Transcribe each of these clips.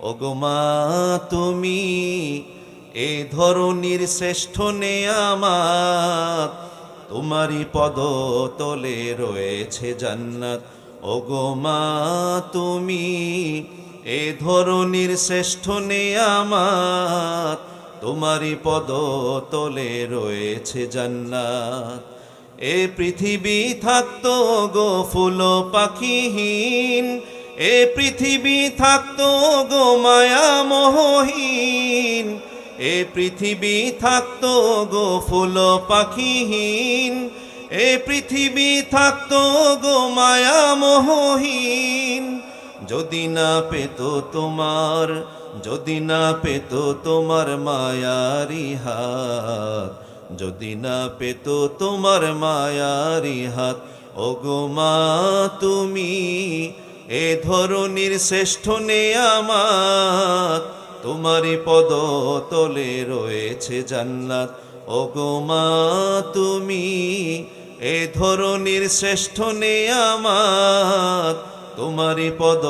ওগো মা তুমি এ ধরনীর শ্রেষ্ঠ নেয়ামত, তোমারই পদ তলে রয়েছে জান্নাত। ওগো মা তুমি এ ধরনীর শ্রেষ্ঠ নেয়ামত, তোমারই পদ তলে রয়েছে জান্নাত। এ পৃথিবী থাকতো গো ফুল পাখিহীন, এ পৃথিবী থাকতো গো মায়া মোহহীন, এ পৃথিবী থাকতো গো ফুল পাখিহীন, এ পৃথিবী থাকতো গো মায়া মোহহীন। যদি না পেত তোমার, যদি না পেত তোমার মায়ারি হাত, যদি না পেত তোমার মায়ারি হাত। ওগো মা তুমি এ ধরনীর শ্রেষ্ঠ নেয়ামত, তোমারই পদ তলে রয়েছে জান্নাত। ওগো মা তুমি এ ধরনীর শ্রেষ্ঠ নেয়ামত, তোমারই পদ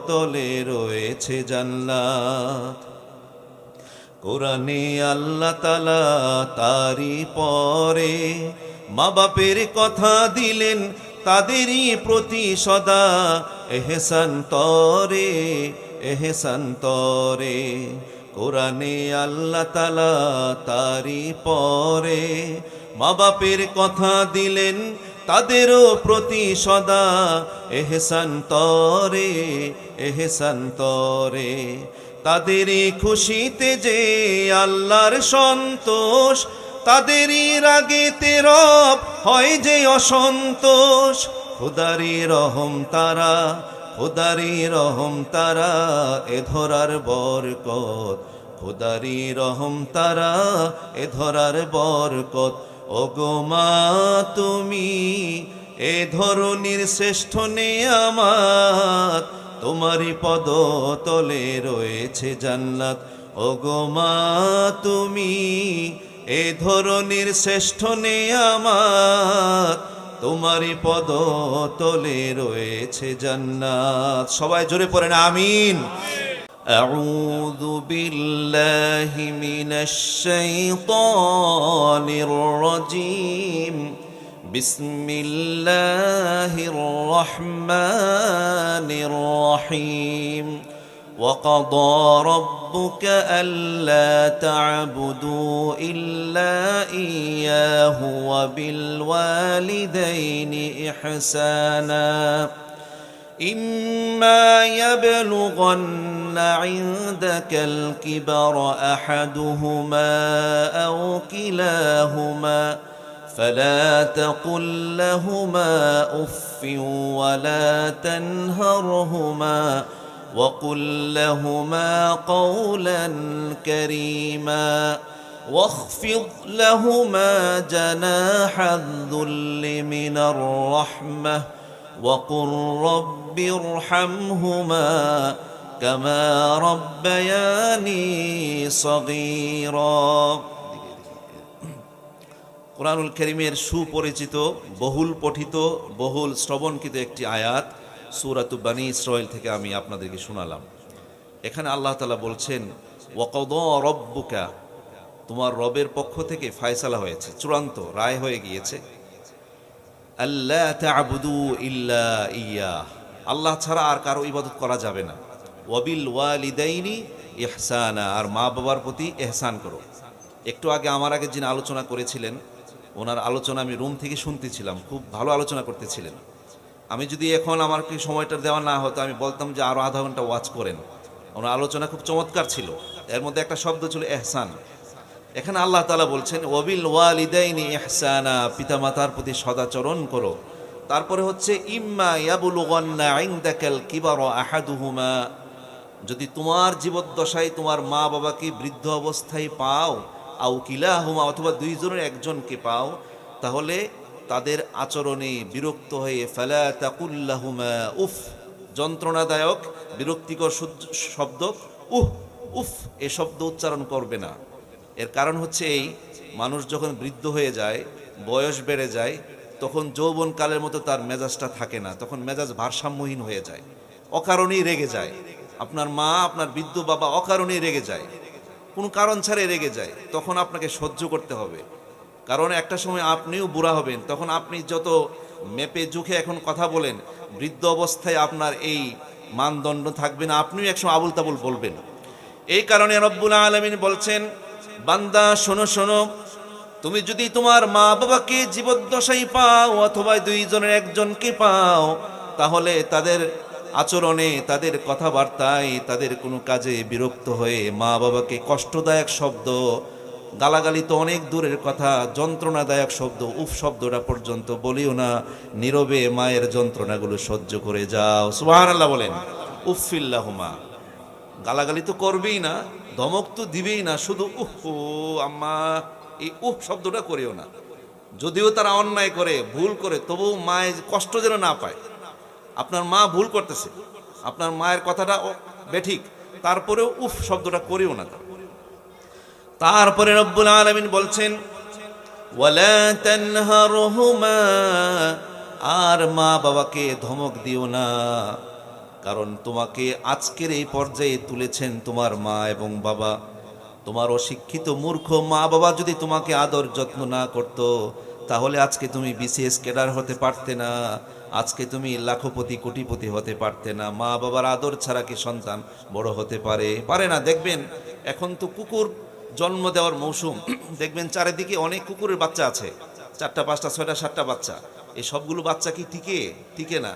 তলে রয়েছে জান্নাত। কোরআনে আল্লাহ তাআলা তারি পরে মা বাপের কথা দিলেন, তাদেরই প্রতি সদা এহসান তরে, এহসান তরে। কোরআনে আল্লাহ তাআলা তারি পরে মা বাপের কথা দিলেন, তাদেরও প্রতি সদা এহসান তরে, এহসান তরে। তাদেরই খুশিতে যে আল্লাহর সন্তোষ, তাদেরই রাগেতে রব হয় যে অসন্তোষ। খোদারি রহম তারা, খোদারি রহম তারা এ ধরার বরকত, খোদারি রহম তারা এ ধরার বরকত। ওগো মা তুমি এ ধরনীর শ্রেষ্ঠ নেয়ামত, তোমারই পদ তলে রয়েছে জান্নাত। ওগো মা তুমি এ ধরনীর শ্রেষ্ঠ নেয়ামত, তোমারই পদ তলে রয়েছে জান্নাত। সবাই জোরে পড়েন আমিন। আউযু বিল্লাহি মিনাশ শাইতানির রাজীম। বিসমিল্লাহির রহমানির রহিম। وقضى ربك ألا تعبدوا إلا إياه وبالوالدين إحسانا إما يبلغن عندك الكبر أحدهما أو كلاهما فلا تقل لهما أف ولا تنهرهما وقل لهما قولا كريما واخفض لهما جناح الذل من الرحمة وقل رب ارحمهما كما ربياني صغيرا। কোরআনুল কারীমের সুপরিচিত, বহুল পঠিত, বহুল শ্রবণকৃত একটি আয়াত সূরাতু বনী ইসরাঈল থেকে আমি আপনাদেরকে শোনালাম। এখানে আল্লাহ তাআলা বলছেন ওয়াকাদা রব্বুকা, তোমার রবের পক্ষ থেকে ফয়সালা হয়েছে, চূড়ান্ত রায় হয়ে গিয়েছে। আল্লা তা'বুদু ইল্লা ইয়্যাহ, আল্লাহ ছাড়া আর কারো ইবাদত করা যাবে না। ওয়াবিল ওয়ালিদাইনি ইহসানা, আর মা বাবার প্রতি ইহসান করো। একটু আগে আমার আগে যিনি আলোচনা করেছিলেন, ওনার আলোচনা আমি রুম থেকে শুনতেছিলাম, খুব ভালো আলোচনা করতেছিলেন। আমি যদি এখন আমাকে সময়টা দেওয়া না হতো, আমি বলতাম যে আরও আধা ঘন্টা ওয়াচ করেন। ওনার আলোচনা খুব চমৎকার ছিল, এর মধ্যে একটা শব্দ ছিল ইহসান। এখানে আল্লাহ তাআলা বলছেন ওয়াবিল ওয়ালিদাইনি ইহসানা, পিতামাতার প্রতি সদাচরণ করো। তারপরে হচ্ছে ইম্মা ইয়াবলুগান্না ইনদাকাল কিবারা আহাদুহুমা, যদি তোমার জীবদ্দশায় তোমার মা বাবাকে বৃদ্ধ অবস্থায় পাও, আও কিলাহুমা, অথবা দুইজনের একজনকে পাও, তাহলে তাদের আচরণে বিরক্ত হয়ে ফালা তাকুল লাহুমা উফ, যন্ত্রণাদায়ক বিরক্তিকর শব্দ উহ উফ এ শব্দ উচ্চারণ করবে না। এর কারণ হচ্ছে এই, মানুষ যখন বৃদ্ধ হয়ে যায়, বয়স বেড়ে যায়, তখন যৌবনকালের মতো তার মেজাজটা থাকে না, তখন মেজাজ ভারসাম্যহীন হয়ে যায়, অকারণেই রেগে যায়। আপনার মা আপনার বৃদ্ধ বাবা অকারণে রেগে যায়, কোনো কারণ ছাড়াই রেগে যায়, তখন আপনাকে সহ্য করতে হবে। কারণ একটা সময় আপনিও বুড়া হবেন, তখন আপনি যত মেপে জুখে এখন কথা বলেন, বৃদ্ধ অবস্থায় আপনার এই মানদণ্ড থাকবে না, আপনিও একসময় আবুল তাবুল বলবেন। এই কারণে রব্বুল আলামিন বলছেন, বান্দা শোনো শোনো, তুমি যদি তোমার মা বাবাকে জীবদ্দশায় পাও অথবা দুইজনের একজনকে পাও, তাহলে তাদের আচরণে, তাদের কথাবার্তায়, তাদের কোনো কাজে বিরক্ত হয়ে মা বাবাকে কষ্টদায়ক শব্দ, গালাগালি তো অনেক দূরের কথা, যন্ত্রণাদায়ক শব্দ, উফ শব্দটা পর্যন্ত বলিও না, নীরবে মায়ের যন্ত্রণাগুলো সহ্য করে যাও। সুবহানাল্লাহ বলেন। উফিল্লাহুমা, গালাগালি তো করবেই না, ধমক তো দিবেই না, শুধু উহ আম্মা, এই উহ শব্দটা করিও না। যদিও তারা অন্যায় করে, ভুল করে, তবু মায়ের কষ্ট যেন না পায়। আপনার মা ভুল করতেছে, আপনার মায়ের কথাটা বেঠিক, তারপরেও উফ শব্দটা করিও না। তারপরে রব্বুল আলামিন বলছেন, ওয়ালা তানহারহুমা, আর মা বাবাকে ধমক দিও না, কারণ তোমাকে আজকের এই পর্যায়ে তুলেছেন তোমার মা এবং বাবা। তোমার অশিক্ষিত মূর্খ মা বাবা যদি তোমাকে আদর যত্ন না করত, তাহলে আজকে তুমি বিসিএস ক্যাডার হতে পারতে না, আজকে তুমি লাখপতি কোটিপতি হতে পারতে না। মা বাবার আদর ছাড়া কি সন্তান বড় হতে পারে? পারে না। দেখবেন এখন তো কুকুর জন্ম দেওয়ার মৌসুম, দেখবেন চারিদিকে অনেক কুকুরের বাচ্চা আছে, 4টা 5টা 6টা 7টা বাচ্চা। এই সবগুলো বাচ্চা কি টিকে না।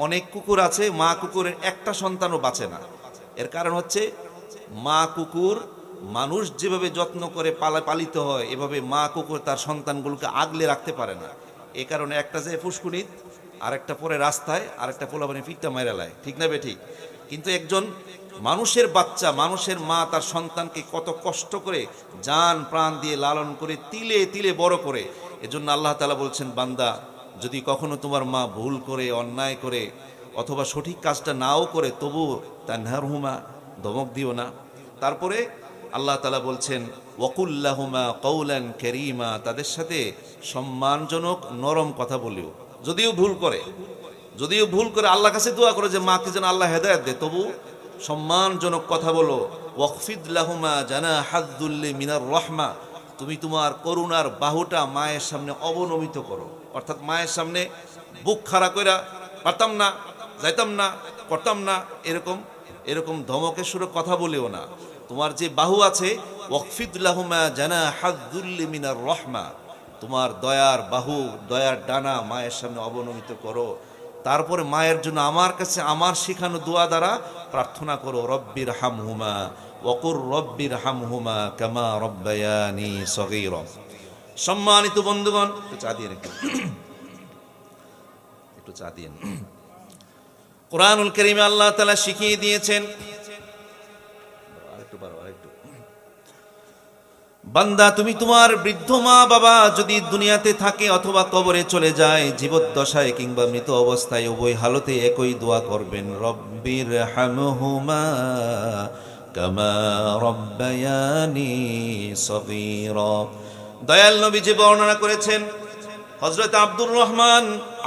অনেক কুকুর আছে, মা কুকুরের একটা সন্তানও বাঁচে না। এর কারণ হচ্ছে মা কুকুর মানুষ যেভাবে যত্ন করে পালিত হয়, এভাবে মা কুকুর তার সন্তানগুলোকে আগলে রাখতে পারে না। এ কারণে একটা যে ফুসকুনিত, আরেকটা পরে রাস্তায়, আরেকটা পোলাপানি পিঠটা মাইরা লায়, ঠিক না বেঠিক? কিন্তু একজন মানুষের বাচ্চা, মানুষের মা তার সন্তানকে কত কষ্ট করে জান প্রাণ দিয়ে লালন করে তিলে তিলে বড় করে। এজন্য আল্লাহ তাআলা বলছেন, বান্দা যদি কখনো তোমার মা ভুল করে, অন্যায় করে, অথবা সঠিক কাজটা নাও করে, তবু তানহারহুমা, ধমক দিও না। তারপরে আল্লাহ তাআলা বলছেন, ওয়াকুল্লাহুমা কওলান কারীমা, তাদের সাথে সম্মানজনক নরম কথা বলিও। যদিও ভুল করে আল্লাহর কাছে দোয়া করে যে মাকে যেন আল্লাহ হেদায়েত দেয়, তবু সম্মানজনক কথা বলো। ওয়াকফিদ লাহুমা জানাহাযযুল্লি মিনার রাহমা, তুমি তোমার করুণার বাহুটা মায়ের সামনে অবনমিত করো। অর্থাৎ মায়ের সামনে বুক খাড়া কইরা পারতাম না, যাইতাম না, করতাম না, এরকম ধমকের সুরে কথা বলিও না। তোমার যে বাহু আছে, ওয়াকফিদ লাহুমা জানাহাযযুল্লি মিনার রাহমা, তোমার দয়ার বাহু, দয়ার ডানা মায়ের সামনে অবনমিত করো। তারপরে মায়ের জন্য আমার কাছে আমার শেখানো দোয়া দ্বারা প্রার্থনা করো, রব্বির হামহুমা ওয়াকুর রব্বির হামহুমা কামা রব্বায়ানি সগীরা। সম্মানিত বন্ধুগণ, একটু চা দিয়ে কোরআনুল কারীমে আল্লাহ তাআলা শিখিয়ে দিয়েছেন, বান্দা তুমি তোমার বৃদ্ধ মা বাবা যদি দুনিয়াতে থাকে অথবা কবরে চলে যায়, জীবদ্দশায় কিংবা মৃত অবস্থায়, উভয় হালতে একই দোয়া করবেন, রব্বির হামহুমা কামা রব্বায়ানি সগীরা। দয়াল নবীজি বর্ণনা করেছেন, হযরত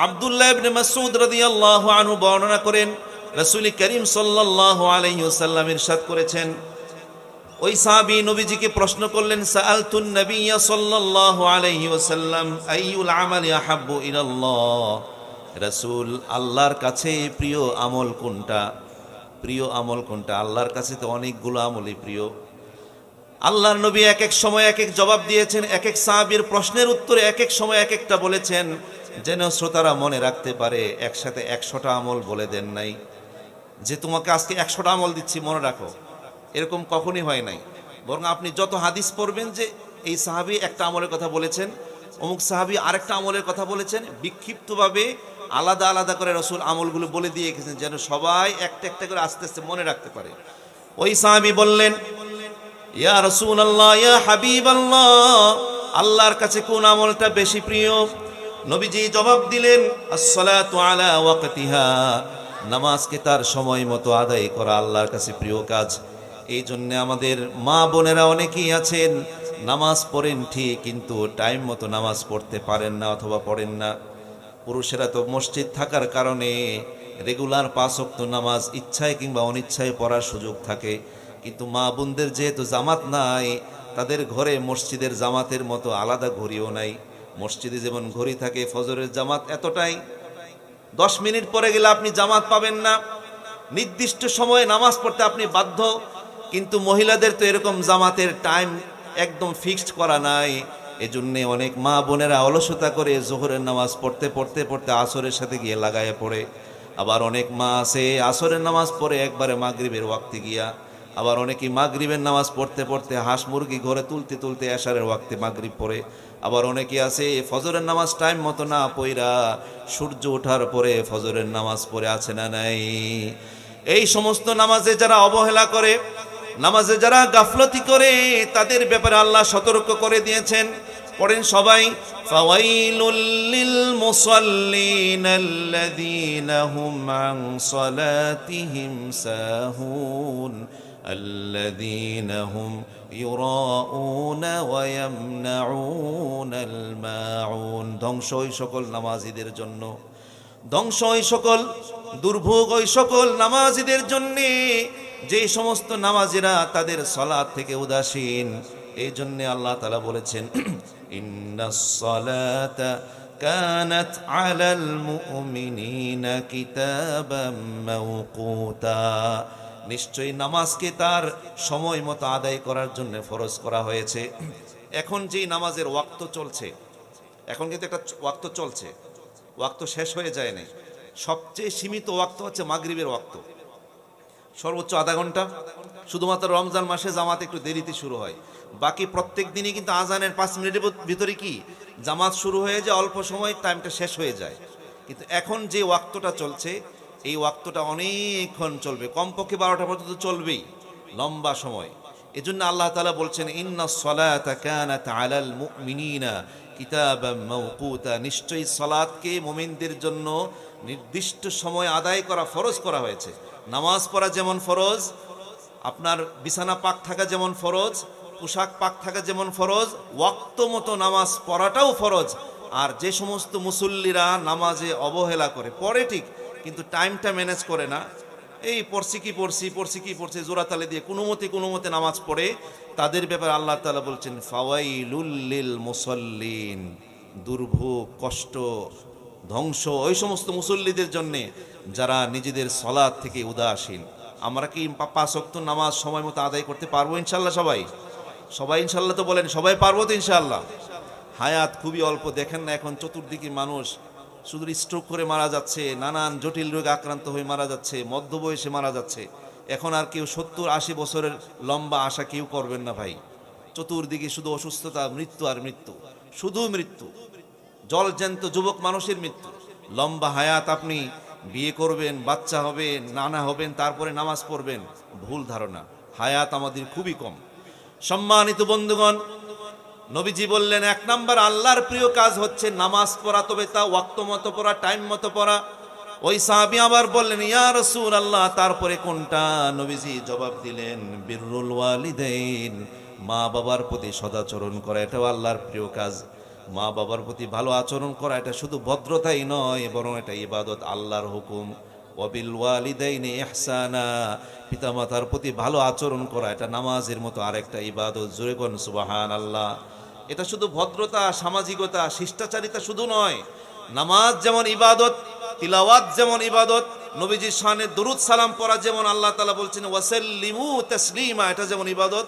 আব্দুল্লাহ ইবনে মাসউদ রাদিয়াল্লাহু আনহু বর্ণনা করেন, রাসূল করিম সাল্লাল্লাহু আলাইহি ওয়াসাল্লাম ইরশাদ করেছেন, ওই সাহাবী নবীজিকে প্রশ্ন করলেন, সাআলতুন নবিয়্য সাল্লাল্লাহু আলাইহি ওয়াসাল্লাম আইয়ুল আমালি আহাব্বু ইলাল্লাহ, রাসূল আল্লাহর কাছে প্রিয় আমল কোনটা? আল্লাহর কাছে তো অনেকগুলো আমলই প্রিয়। আল্লাহর নবী এক এক সময় এক এক জবাব দিয়েছেন, এক এক সাহাবীর প্রশ্নের উত্তরে এক এক সময় এক একটা বলেছেন, যেন শ্রোতারা মনে রাখতে পারে। একসাথে 100টা আমল বলে দেন নাই যে তোমাকে আজকে 100টা আমল দিচ্ছি মনে রাখো, এরকম কখনই হয় নাই। বরং আপনি যত হাদিস পড়বেন যে এই সাহাবী একটা আমলের কথা বলেছেন, অমুক সাহাবী আরেকটা আমলের কথা বলেছেন, বিক্ষিপ্তভাবে আলাদা আলাদা করে রাসূল আমলগুলো বলে দিয়ে গেছেন, যেন সবাই একটা একটা করে আস্তে আস্তে মনে রাখতে পারে। ওই সাহাবী বললেন, ইয়া রাসূলুল্লাহ, ইয়া হাবিবাল্লাহ, আল্লাহর কাছে কোন আমলটা বেশি প্রিয়? নবীজি জবাব দিলেন, আসসালাতু আলা ওয়াক্তিহা, নামাজকে তার সময় মতো আদায় করা আল্লাহর কাছে প্রিয় কাজ। এই জন্য আমাদের মা বোনেরা অনেকেই আছেন, নামাজ পড়েন ঠিক, কিন্তু টাইম মতো নামাজ পড়তে পারেন না অথবা পড়েন না। পুরুষেরা তো মসজিদ থাকার কারণে রেগুলার 5 ওয়াক্ত নামাজ ইচ্ছায় কিংবা অনিচ্ছায় পড়ার সুযোগ থাকে। কিন্তু মা বোনদের যেহেতু জামাত নাই, তাদের ঘরে মসজিদের জামাতের মতো আলাদা ঘড়িও নাই। মসজিদে যেমন ঘড়ি থাকে, ফজরের জামাত এতটাই, 10 মিনিট পরে গেলে আপনি জামাত পাবেন না, নির্দিষ্ট সময়ে নামাজ পড়তে আপনি বাধ্য। কিন্তু মহিলাদের তো এরকম জামাতের টাইম একদম ফিক্সড করা নাই। এজন্যে অনেক মা বোনেরা অলসতা করে জোহরের নামাজ পড়তে পড়তে পড়তে আসরের সাথে গিয়ে লাগায় পড়ে। আবার অনেক মা আছে আসরের নামাজ পড়ে একবারে মাগরিবের ওয়াক্তে গিয়া। আবার অনেকেই মাগরিবের নামাজ পড়তে পড়তে হাঁস মুরগি ঘরে তুলতে তুলতে এশারের ওয়াক্তে মাগরিব পড়ে। আবার অনেকে আছে ফজরের নামাজ টাইম মতো না পইরা সূর্য ওঠার পরে ফজরের নামাজ পড়ে, আছে না নাই? এই সমস্ত নামাজে যারা অবহেলা করে, নামাজে যারা গাফলতি করে, তাদের ব্যাপারে আল্লাহ সতর্ক করে দিয়েছেন। পড়েন সবাই, ফাওয়াইলুল লিল মুসাল্লিন আল্লাযীনা হুম আন সালাতিহিম সাহুন আল্লাযীনা হুম ইউরাউনা ওয়া ইয়ামনাউনাল মাউন। ধ্বংস ওই সকল নামাজীদের জন্য, ধ্বংস ওই সকল, দুর্ভোগ ওই সকল নামাজীদের জন্যে যে সমস্ত নামাজিরা তাদের সালাত থেকে উদাসীন। এই জন্য আল্লাহ তাআলা বলেছেন, ইন্নাস সালাতা কানাত আলাল মুমিনিনা কিতাবাম মাওকুতা। নিশ্চয়ই নামাজকে তার সময় মতো আদায় করার জন্য ফরজ করা হয়েছে। এখন যে নামাজের ওয়াক্ত চলছে, এখন কিন্তু একটা ওয়াক্ত চলছে, ওয়াক্ত শেষ হয়ে যায় না। সবচেয়ে সীমিত ওয়াক্ত হচ্ছে মাগরিবের ওয়াক্ত, সর্বোচ্চ আধা ঘন্টা। শুধুমাত্র রমজান মাসে জামাত একটু দেরিতে শুরু হয়, বাকি প্রত্যেক দিনই কিন্তু আজানের 5 মিনিটের ভিতরে কি জামাত শুরু হয়ে যায়, অল্প সময় টাইমটা শেষ হয়ে যায়। কিন্তু এখন যে ওয়াক্তটা চলছে, এই ওয়াক্তটা অনেকক্ষণ চলবে, কমপক্ষে 12টা পর্যন্ত চলবেই, লম্বা সময়। এজন্য আল্লাহ তাআলা বলছেন, ইন্নাস সালাতা কানাত আলাল মুমিনিনা কিতাবাম মাওকুতা। নিশ্চয়ই সালাতকে মুমিনদের জন্য নির্দিষ্ট সময় আদায় করা ফরজ করা হয়েছে। নামাজ পড়া যেমন ফরজ, আপনার বিছানা পাক থাকা যেমন ফরজ, পোশাক পাক থাকা যেমন ফরজ, ওয়াক্ত মতো নামাজ পড়াটাও ফরজ। আর যে সমস্ত মুসল্লিরা নামাজে অবহেলা করে, পড়ে ঠিক কিন্তু টাইমটা ম্যানেজ করে না, এই পড়ছি কি পড়ছি জোড়াতালে দিয়ে কোনো মতে নামাজ পড়ে, তাদের ব্যাপারে আল্লাহ তাআলা বলছেন, ফাওয়াইলুল লিল মুসাল্লিন। দুর্ভোগ, কষ্ট, ধ্বংস ওই সমস্ত মুসল্লিদের জন্যে যারা নিজেদের সালাত থেকে উদাসীন। আমরা কি 5 ওয়াক্ত নামাজ সময় মতো আদায় করতে পারবো ইনশাআল্লাহ? সবাই ইনশাআল্লাহ তো বলেন, সবাই পারবো তো ইনশাআল্লাহ? হায়াত খুবই অল্প, দেখেন না এখন চতুর্দিকে মানুষ শুধু স্ট্রোক করে মারা যাচ্ছে, নানান জটিল রোগে আক্রান্ত হয়ে মারা যাচ্ছে, মধ্য বয়সে মারা যাচ্ছে। এখন আর কেউ 70-80 বছরের লম্বা আশা কেউ করবেন না ভাই। চতুর্দিকে শুধু অসুস্থতা, মৃত্যু আর মৃত্যু, শুধু মৃত্যু। জলজ্যান্ত যুবক মানুষের মৃত্যু। লম্বা হায়াত, আপনি বিয়ে করবেন, বাচ্চা হবে, নানা হবেন, তারপরে নামাজ পড়বেন, ভুল ধারণা। হায়াত আমাদের খুবই কম। সম্মানিত বন্ধুগণ, নবীজি বললেন 1 নাম্বার আল্লাহর প্রিয় কাজ হচ্ছে নামাজ পড়া, তবে তা ওয়াক্ত মতো পড়া, টাইম মতো পড়া। ওই সাহাবী আবার বললেন, ইয়া রাসূলুল্লাহ, তারপরে কোনটা? নবীজি জবাব দিলেন, বিররুল ওয়ালিদাইন, মা বাবার প্রতি সদাচরণ করা, এটাও আল্লাহর প্রিয় কাজ। মা বাবার প্রতি ভালো আচরণ করা এটা শুধু ভদ্রতাই নয়, বরং এটা ইবাদত, আল্লাহর হুকুম। ওয়াবিল ওয়ালিদাইনি ইহসানা, পিতামাতার প্রতি ভালো আচরণ করা এটা নামাজের মতো আরেকটা ইবাদত। জোরে কোন সুবহানাল্লাহ। এটা শুধু ভদ্রতা, সামাজিকতা, শিষ্টাচারিতা শুধু নয়। নামাজ যেমন ইবাদত, তিলাওয়াত যেমন ইবাদত, নবীজির শানে দরুদ সালাম পড়া যেমন আল্লাহ তাআলা বলছেন ওয়াসাল্লিমু তাসলিমা, এটা যেমন ইবাদত।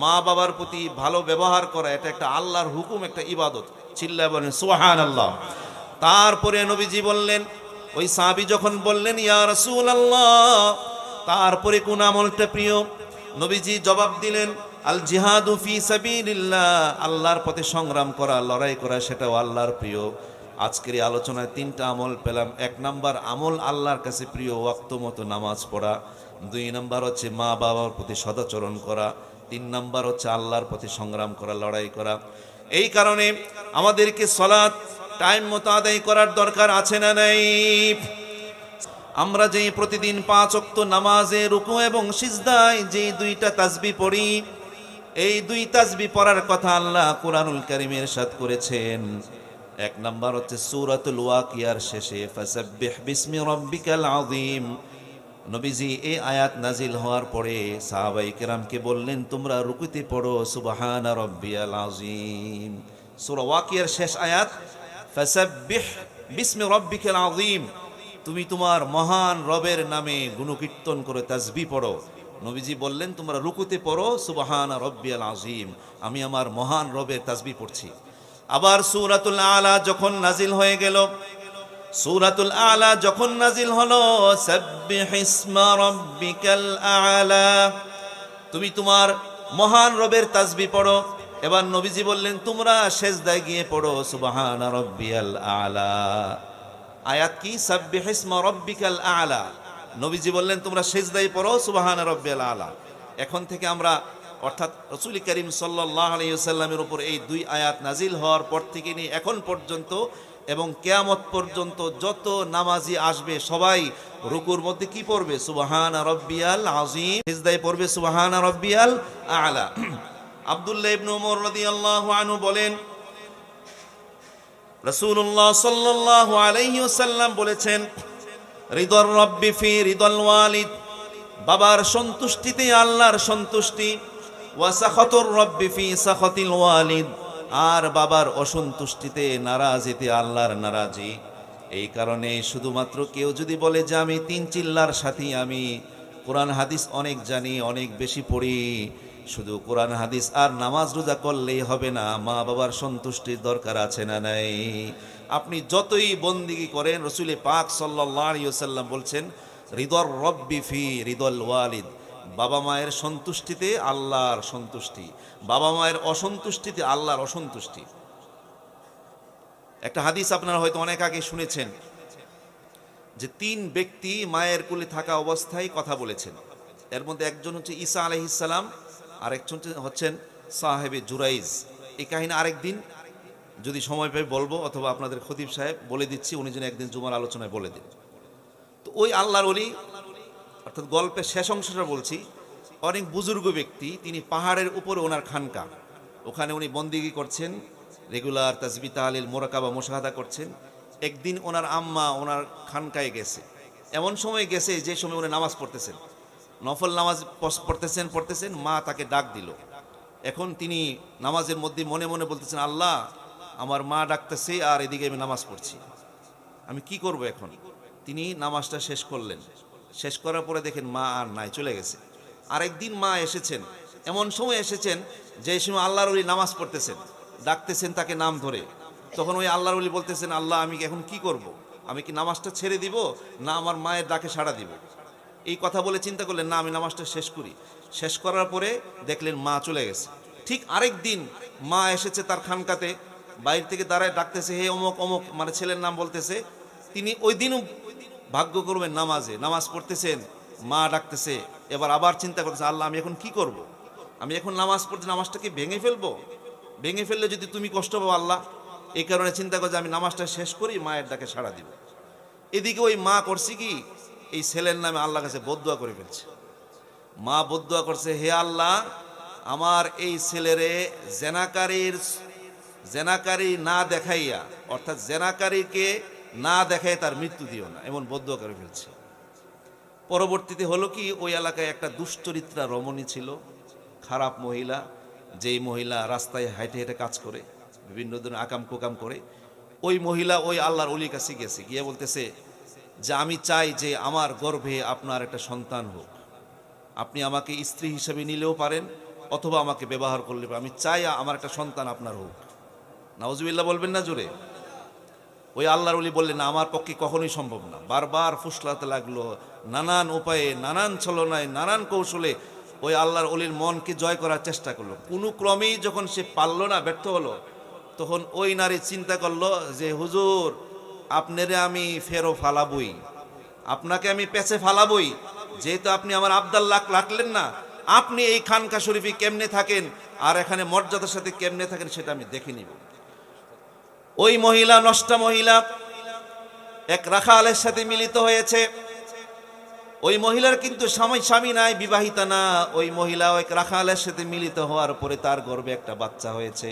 মা বাবার প্রতি ভালো ব্যবহার করা এটা একটা আল্লাহর হুকুম, একটা ইবাদত। চিল্লায় বলেন সুবহানাল্লাহ। তারপরে নবীজি বললেন, ওই সাহাবী যখন বললেন, ইয়া রাসূলুল্লাহ, তারপরে কোন আমলটা প্রিয়? নবীজি জবাব দিলেন, আল জিহাদু ফি সাবিলিল্লাহ, আল্লাহর পথে সংগ্রাম করা, লড়াই করা, সেটাও আল্লাহর প্রিয়। আজকের এই আলোচনায় 3টা আমল পেলাম। 1 নাম্বার আমল আল্লাহর কাছে প্রিয়, ওয়াক্ত মতো নামাজ পড়া। 2 নাম্বার হচ্ছে মা বাবার প্রতি সদাচরণ করা। 3 নাম্বার হচ্ছে আল্লাহর পথে সংগ্রাম করা, লড়াই করা। এই কারণে আমাদেরকে সালাত টাইম মতো আদায় করার দরকার আছে না নাই? আমরা যে প্রতিদিন 5 ওয়াক্ত নামাজে রুকু এবং সিজদায় যে 2টা তাসবিহ পড়ি, এই 2 তাসবিহ পড়ার কথা আল্লাহ কুরআনুল কারীমে ইরশাদ করেছেন। এক নাম্বার হচ্ছে সূরাতুল ওয়াকিয়ার শেষে ফাসাব্বিহ বিসমি রাব্বিকাল আযীম। নবীজি এই আয়াত নাজিল হওয়ার পরে সাহাবায়ে কেরামকে বললেন, তোমরা রুকুতে পড়ো সুবহানা রাব্বিয়াল আযীম। সূরা ওয়াকিয়ার শেষ আয়াত ফাসাব্বিহ বিসমি রাব্বিকাল আযীম, তুমি তোমার মহান রবের নামে গুণকীর্তন করে তাসবিহ পড়ো। নবীজি বললেন, তোমরা রুকুতে পড়ো সুবহানা রাব্বিয়াল আযীম, আমি আমার মহান রবের তাসবিহ পড়ছি। আবার সূরাতুল আলা যখন নাজিল হয়ে গেল, সূরাতুল আলা যখন নাজিল হলো, সাব্বিহ ইসমা রাব্বিকাল আলা, তুমি তোমার মহান রবের তাসবিহ পড়ো। এবার নবীজি বললেন, তোমরা সেজদায় গিয়ে পড়ো সুবহানা রাব্বিয়াল আলা। আয়াত কি? সাব্বিহ ইসমা রাব্বিকাল আলা। নবীজি বললেন, তোমরা সেজদায় পড়ো সুবহানা রাব্বিয়াল আলা। এখন থেকে আমরা, অর্থাৎ রাসূল করিম সাল্লাল্লাহু আলাইহি ওয়াসাল্লামের উপর এই দুই আয়াত নাজিল হওয়ার পর থেকে নিয়ে এখন পর্যন্ত এবং কিয়ামত পর্যন্ত যত নামাজি আসবে সবাই রুকুর মধ্যে কি পড়বে? সুবহানা রাব্বিয়াল আযীম। সিজদায় পড়বে সুবহানা রাব্বিয়াল আলা। আব্দুল্লাহ ইবনে ওমর রাদিয়াল্লাহু আনহু বলেন, রাসূলুল্লাহ সাল্লাল্লাহু আলাইহি ওয়াসাল্লাম বলেছেন, রিদার রাব্বি ফি রিদাল ওয়ালিদ, বাবার সন্তুষ্টিতে আল্লাহর সন্তুষ্টি, ওয়া সাখাতুর রাব্বি ফি সাখাতিল ওয়ালিদ, আর বাবার অসন্তুষ্টিতে নারাজিতে আল্লাহর নারাজি। এই কারণে শুধুমাত্র কেউ যদি বলে যে আমি তিন চিল্লার সাথী, আমি কোরআন হাদিস অনেক জানি, অনেক বেশি পড়ি, শুধু কোরআন হাদিস আর নামাজ রোজা করলেই হবে না, মা বাবার সন্তুষ্টির দরকার আছে না নাই? আপনি যতই বন্দিগি করেন, রাসূল পাক সাল্লাল্লাহু আলাইহি ওয়াসাল্লাম বলছেন, রিদর রব্বি ফি রিদল ওয়ালিদ, বাবা মায়ের সন্তুষ্টিতে আল্লাহর সন্তুষ্টি, বাবা মায়ের অসন্তুষ্টিতে আল্লাহর অসন্তুষ্টি। একটা হাদিস আপনারা হয়তো অনেক আগে শুনেছেন যে তিন ব্যক্তি মায়ের কোলে থাকা অবস্থায় কথা বলেছেন। এর মধ্যে একজন হচ্ছে ঈসা আলাইহিস সালাম, আরেকজন হচ্ছেন সাহেবে জুরাইজ। এই কাহিনী আরেকদিন যদি সময় পাই বলবো, অথবা আপনাদের খতিব সাহেব বলে দিচ্ছি, উনি যেন একদিন জুমার আলোচনায় বলে দিন। তো ওই আল্লাহর ওলি, অর্থাৎ গল্পের শেষ অংশটা বলছি, অনেক বুজুর্গ ব্যক্তি, তিনি পাহাড়ের উপরে ওনার খানকা, ওখানে উনি বন্দিগি করছেন, রেগুলার তাসবিহ তাহলিল মোরাকাবা মুশাহাদা করছেন। একদিন ওনার আম্মা ওনার খানকায় গেছে, এমন সময় গেছে যে সময় উনি নামাজ পড়তেছেন, নফল নামাজ পড়তেছেন, মা তাকে ডাক দিল। এখন তিনি নামাজের মধ্যে মনে মনে বলতেছেন, আল্লাহ, আমার মা ডাকতেছে আর এদিকে আমি নামাজ পড়ছি, আমি কি করব এখন? তিনি নামাজটা শেষ করলেন। শেষ করার পরে দেখেন মা আর নাই, চলে গেছে। আরেকদিন মা এসেছেন, এমন সময় এসেছেন যে সময় আল্লাহর ওলি নামাজ পড়তেছেন, ডাকতেছেন তাকে নাম ধরে। তখন ওই আল্লাহর ওলি বলতেছেন, আল্লাহ, আমি এখন কি করব? আমি কি নামাজটা ছেড়ে দিব, না আমার মায়ের ডাকে সাড়া দিব? এই কথা বলে চিন্তা করলেন, না, আমি নামাজটা শেষ করি। শেষ করার পরে দেখলেন মা চলে গেছে। ঠিক আরেক দিন মা এসেছে তার খানকাতে, বাইরে থেকে দাঁড়ায় ডাকতেছে, হে অমুক অমুক, মানে ছেলের নাম বলতেছে। তিনি ওই দিনও ভাগ্য করবেন নামাজ পড়তেছেন, মা ডাকতেছে। এবার আবার চিন্তা করতেছে, আল্লাহ, আমি এখন কি করব? আমি এখন নামাজ পড়তে নামাজটাকে ভেঙে ফেলবো, ভেঙে ফেললে যদি তুমি কষ্ট পাবো আল্লাহ। এই কারণে চিন্তা করছে আমি নামাজটা শেষ করি, মায়ের ডাকে সাড়া দিব। এদিকে ওই মা করছে কি, এই ছেলের নামে আল্লাহর কাছে বদদুয়া করে ফেলছে। মা বদদুয়া করছে, হে আল্লাহ, আমার এই ছেলেরে জেনাকারী না দেখাইয়া, অর্থাৎ জেনাকারীকে না দেখায় তার মৃত্যু দিও না, এমন বদদুয়া করে ফেলছে। পরবর্তীতে হলো কি, ওই এলাকায় একটা দুশ্চরিত্রা রমণী ছিল, খারাপ মহিলা, যেই মহিলা রাস্তায় হাইটে হেঁটে কাজ করে, বিভিন্ন ধরনের আকাম কুকাম করে। ওই মহিলা ওই আল্লাহর ওলির কাছে গেছে, গিয়ে বলতেছে যে আমি চাই যে আমার গর্ভে আপনার একটা সন্তান হোক, আপনি আমাকে স্ত্রী হিসেবে নিলেও পারেন, অথবা আমাকে ব্যবহার করলে পারেন, আমি চাই আমার একটা সন্তান আপনার হোক। নাউজুবিল্লাহ বলবেন না জোরে? ওই আল্লাহর ওলি বললেন, না, আমার পক্ষে কখনোই সম্ভব না। বারবার ফুসলাতে লাগলো, নানান উপায়ে, নানান ছলনায়, নানান কৌশলে ওই আল্লাহর ওলির মনকে জয় করার চেষ্টা করলো। কোনো ক্রমেই যখন সে পারল না, ব্যর্থ হলো, তখন ওই নারী চিন্তা করলো যে হুজুর, আপনারে আমি ফেরো ফালাবই, আপনাকে আমি পেছে ফালাবই, যেহেতু আপনি আমার আবদাল রাখলেন না, আপনি এই খানকা শরীফে কেমনে থাকেন আর এখানে মর্যাদার সাথে কেমনে থাকেন সেটা আমি দেখে নিব। ওই মহিলা, নষ্টা মহিলা, এক রাখালের সাথে মিলিত হয়েছে। ওই মহিলার কিন্তু স্বামী নাই, বিবাহিতা না। ওই মহিলা এক রাখালের সাথে মিলিত হওয়ার পরে তার গর্ভে একটা বাচ্চা হয়েছে।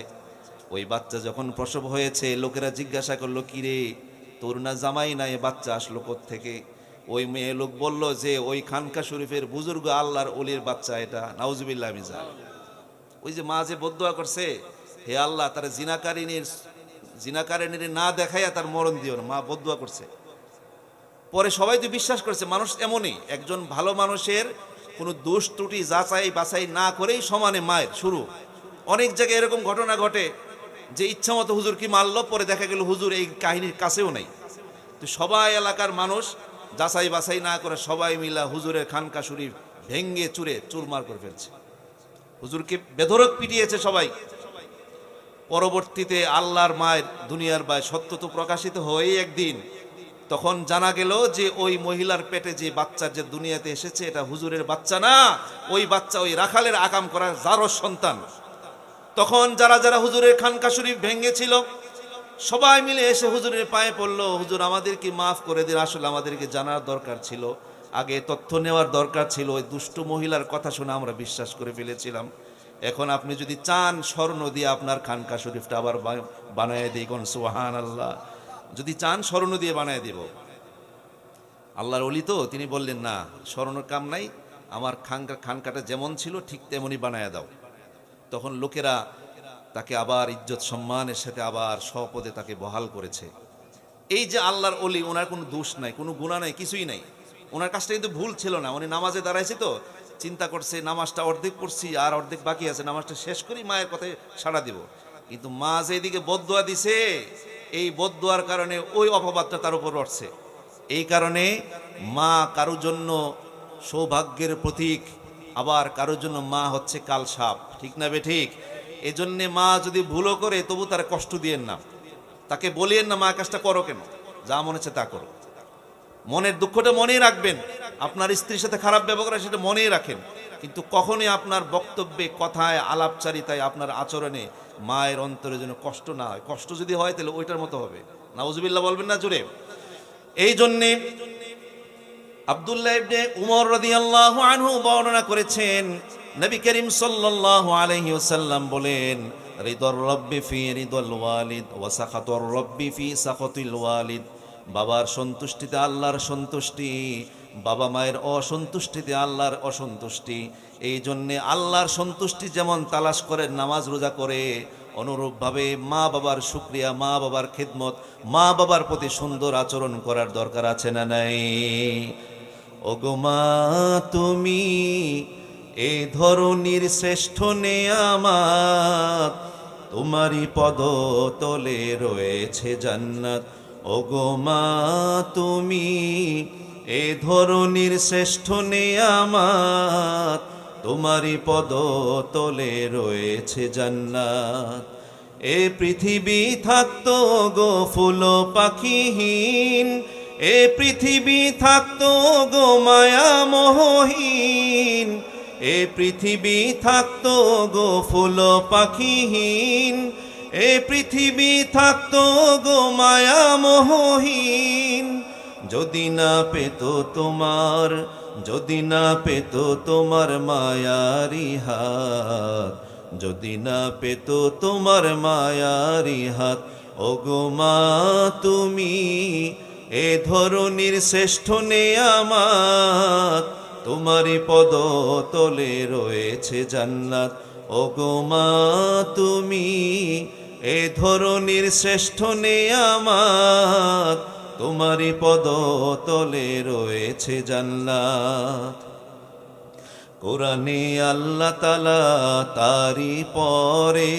ওই বাচ্চা যখন প্রসব হয়েছে, লোকেরা জিজ্ঞাসা করলো, কিরে তোর না জামাই নাই, বাচ্চা আসলো কোত্থেকে? ওই মেয়ে লোক বলল যে ওই খানকা শরীফের বুজুর্গ আল্লাহর ওলির বাচ্চা এটা, নাউজুবিল্লাহ মিজান। ওই যে মা যে বদদুয়া করছে, হে আল্লাহ তার জিনাকারিনীর না দেখাইয়া তার মরণ দিও না, মা বদদুয়া করছে। পরে সবাই তো বিশ্বাস করছে মানুষ এমনই, একজন ভালো মানুষের কোনো দোষ ত্রুটি যাচাই বাছাই না করেই সমানে মায়ের শুরু। অনেক জায়গায় এরকম ঘটনা ঘটে যে ইচ্ছা মতো হুজুর কি মারল, পরে দেখা গেল হুজুর এই কাহিনীর কাছেও নাই। তো সবাই এলাকার মানুষ যাচাই বাছাই না করে সবাই মিলা হুজুরের খানকা শরীফ ভেঙ্গে চুরে চুরমার করে ফেলছে, হুজুরকে বেধড়ক পিটিয়েছে সবাই। পরবর্তীতে আল্লাহর মায়ের দুনিয়ার বায় সত্য তো প্রকাশিত হয়েই একদিন, তখন জানা গেল যে ওই মহিলার পেটে যে বাচ্চা যে দুনিয়াতে এসেছে এটা হুজুরের বাচ্চা না, ওই বাচ্চা ওই রাখালের আকাম করা জারজ সন্তান। তখন যারা যারা হুজুরের খানকা শরীফ ভেঙেছিল সবাই মিলে এসে হুজুরের পায়ে পড়লো, হুজুর আমাদেরকে মাফ করে দিন, আসলে আমাদেরকে জানার দরকার ছিল, আগে তথ্য নেওয়ার দরকার ছিল, ওই দুষ্ট মহিলার কথা শুনে আমরা বিশ্বাস করে ফেলেছিলাম। এখন আপনি যদি চান স্বর্ণ দিয়ে আপনার খানকা শরীফটা আবার বানায় দিই, কোন সুবহানাল্লাহ, যদি চান স্বর্ণ দিয়ে বানায় দিব। আল্লাহর ওলি তো, তিনি বললেন না স্বর্ণের কাম নাই, আমার খানকাটা যেমন ছিল ঠিক তেমনই বানায় দাও। তখন লোকেরা তাকে আবার ইজ্জত সম্মানের সাথে আবার স্বপদে তাকে বহাল করেছে। এই যে আল্লাহর ওলি, ওনার কোনো দোষ নাই, কোনো গুনাহ নাই, কিছুই নাই। ওনার কাজটা কিন্তু ভুল ছিল না, উনি নামাজে দাঁড়াইছে তো চিন্তা করছে নামাজটা অর্ধেক পড়ছি আর অর্ধেক বাকি আছে, নামাজটা শেষ করি মায়ের কথায় সাড়া দিব। কিন্তু মা যেদিকে বদদুয়া দিছে, এই বদদুয়ার কারণে ওই অপবাদটা তার উপর উঠছে। এই কারণে মা কারোর জন্য সৌভাগ্যের প্রতীক, আবার কারোর জন্য মা হচ্ছে কাল সাপ, ঠিক না বে ঠিক? এই জন্যে মা যদি ভুলও করে তবু তার কষ্ট দিয়েন না, তাকে বলিয়েন না মা কাজটা করো কেন, যা মনে হচ্ছে তা করো। মনের দুঃখটা মনেই রাখবেন, আপনার স্ত্রীর সাথে খারাপ ব্যবহার সেটা মনেই রাখেন, কিন্তু কখনোই আপনার বক্তব্যে, কথায়, আলাপচারিতায়, আপনার আচরণে মায়ের অন্তরে যেন কষ্ট না হয়। কষ্ট যদি হয় তাহলে ওইটার মতো হবে, নাউজুবিল্লাহ বলবেন না জোরে। এই জন্যে আব্দুল্লাহ ইবনে উমর রাদিয়াল্লাহু আনহু বর্ণনা করেছেন, নবী করিম সাল্লাল্লাহু আলাইহি ওয়াসাল্লাম বলেন, রিদর রব্বি ফি রিদল ওয়ালিদ ওয়া সাখাতুর রব্বি ফি সাখাতিল ওয়ালিদ। বাবার সন্তুষ্টিতে আল্লাহর সন্তুষ্টি, বাবা মায়ের অসন্তুষ্টিতে আল্লাহর অসন্তুষ্টি। এই জন্যে আল্লাহর সন্তুষ্টি যেমন তালাশ করে নামাজ রোজা করে, অনুরূপভাবে মা বাবার শুকরিয়া, মা বাবার খিদমত, মা বাবার প্রতি সুন্দর আচরণ করার দরকার আছে না নাই? ওগো মা তুমি এ ধরনীর শ্রেষ্ঠ নেয়ামত, তোমারই পদ তলে রয়েছে জান্নাত। ওগো মা তুমি এ ধরনীর শ্রেষ্ঠ নেয়ামত, তোমারই পদ তলে রয়েছে জান্নাত। এ পৃথিবী থাকতো গো ফুল পাখিহীন, এ পৃথিবী থাকতো গো মায়া মোহহীন, এ পৃথিবী থাকতো গো ফুল পাখিহীন, এ পৃথিবী থাকতো গো মায়া মোহহীন। যদি না পেত তোমার, যদি না পেত তোমার মায়ারি হাত, যদি না পেত তোমার মায়ারি হাত। ওগো মা তুমি এ ধরনীর শ্রেষ্ঠ নেয়ামত, তোমারই পদ তলে রয়েছে জান্নাত। ওগো মা তুমি এ ধরনীর শ্রেষ্ঠ নেয়ামত, তোমারই পদ তলে রয়েছে জান্নাত। কোরআনে আল্লাহ তাআলা তারই পরে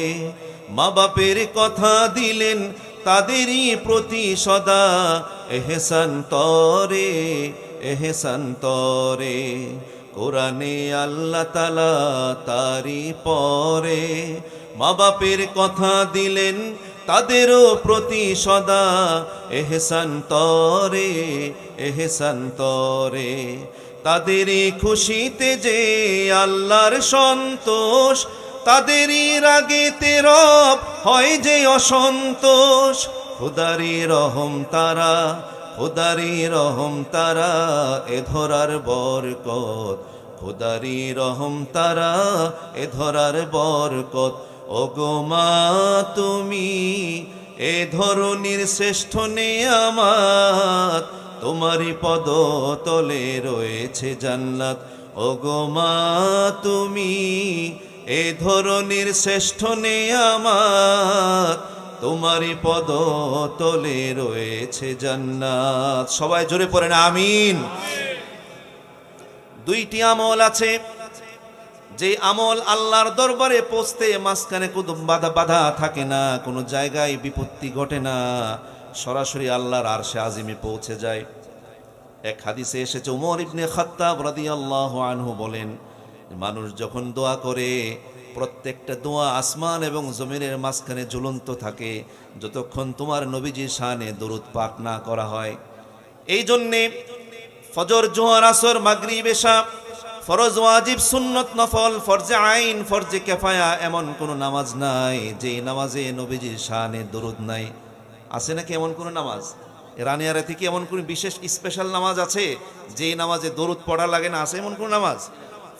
মা বাপের কথা দিলেন, তাদেরই প্রতি সদা এহসান তরে, এহসান তরে। কোরআনে আল্লাহ তাআলা তারই পরে মা বাপের কথা দিলেন, তাদেরও প্রতি সদা এহসান তরে, এহসান তরে। তাদেরই খুশিতে যে আল্লাহর সন্তোষ, তাদেরই রাগেতে রব হয় যে অসন্তোষ। খোদারি রহম তারা, খোদারি রহম তারা, এ ধরার বরকত, খোদারি রহম তারা, এ ধরার বরকত। ওগো মা তুমি এ ধরনের শ্রেষ্ঠ নেয়ামত, তোমারই পদ তলে রয়েছে জান্নাত। ওগো মা তুমি এ ধরনের শ্রেষ্ঠ নেয়ামত, তোমারই পদ তলে রয়েছে জান্নাত। সবাই জোরে পড়েন আমিন। দুইটি আমল আছে, যে আমল আল্লাহর দরবারে পৌঁছতে মাঝখানে কোনো বাধা থাকে না, কোনো জায়গায় বিপত্তি ঘটে না, সরাসরি আল্লাহর আরশে আজিমে পৌঁছে যায়। এক হাদিসে এসেছে, উমর ইবনে খাত্তাব রাদিয়াল্লাহু আনহু বলেন, মানুষ যখন দোয়া করে প্রত্যেকটা দোয়া আসমান এবং জমিনের মাঝখানে ঝুলন্ত থাকে যতক্ষণ তোমার নবীজির শানে দরুদ পাক না করা হয়। এই জন্যে ফজর, জোহর, আসর, মাগরিব, এশা, ফরজ, ওয়াজিব, সুন্নত, নফল, ফরজে আইন, ফরজে কিফায়া, এমন কোনো নামাজ নাই যে নামাজে নবীজির শানে দরুদ নাই। আছে নাকি এমন কোনো নামাজ? রানিয়ারা থেকে এমন কোনো বিশেষ স্পেশাল নামাজ আছে যে নামাজে দরুদ পড়া লাগে না? আছে এমন কোনো নামাজ?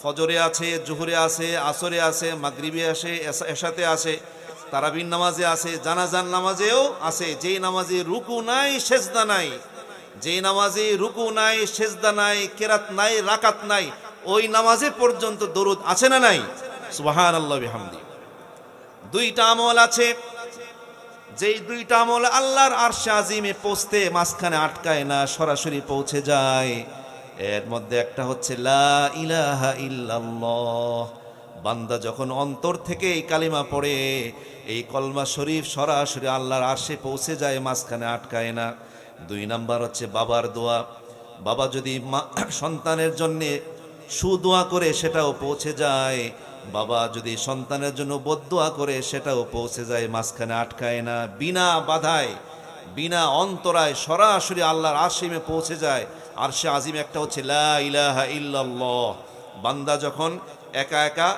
ফজরে আছে, জোহরে আছে, আসরে আছে, মাগরিবে আছে, এশাতে আছে, তারাবির নামাজে আছে, জানাজার নামাজেও আছে। যেই নামাজে রুকু নাই, সেজদা নাই, যেই নামাজে রুকু নাই, সেজদা নাই, কেরাত নাই, রাকাত নাই, ওই নামাজে পর্যন্ত দরুদ আছে না নাই? সুবহানাল্লাহ বিহামদি। দুইটা আমল আছে, যেই দুইটা আমল আল্লাহর আরশে আজিমে পৌঁছতে মাঝখানে আটকায় না, সরাসরি পৌঁছে যায়। এর মধ্যে একটা হচ্ছে লা ইলাহা ইল্লাল্লাহ। বান্দা যখন অন্তর থেকে এই কালিমা পড়ে, এই কলমা শরীফ সরাসরি আল্লাহর আরশে পৌঁছে যায়, মাঝখানে আটকায় না। দুই নাম্বার হচ্ছে বাবার দোয়া। বাবা যদি সন্তানের জন্যে সুদোয়া করে সেটাও পৌঁছে যায়, বাবা যদি সন্তানের জন্য বদদোয়া করে সেটাও পৌঁছে যায়, মাঝখানে আটকায় না। বিনা বাধায়, বিনা অন্তরায় সরাসরি আল্লাহর আরশে পৌঁছে যায়। আরশে আজিম একটা হচ্ছে লা ইলাহা ইল্লাল্লাহ। বান্দা যখন একা একা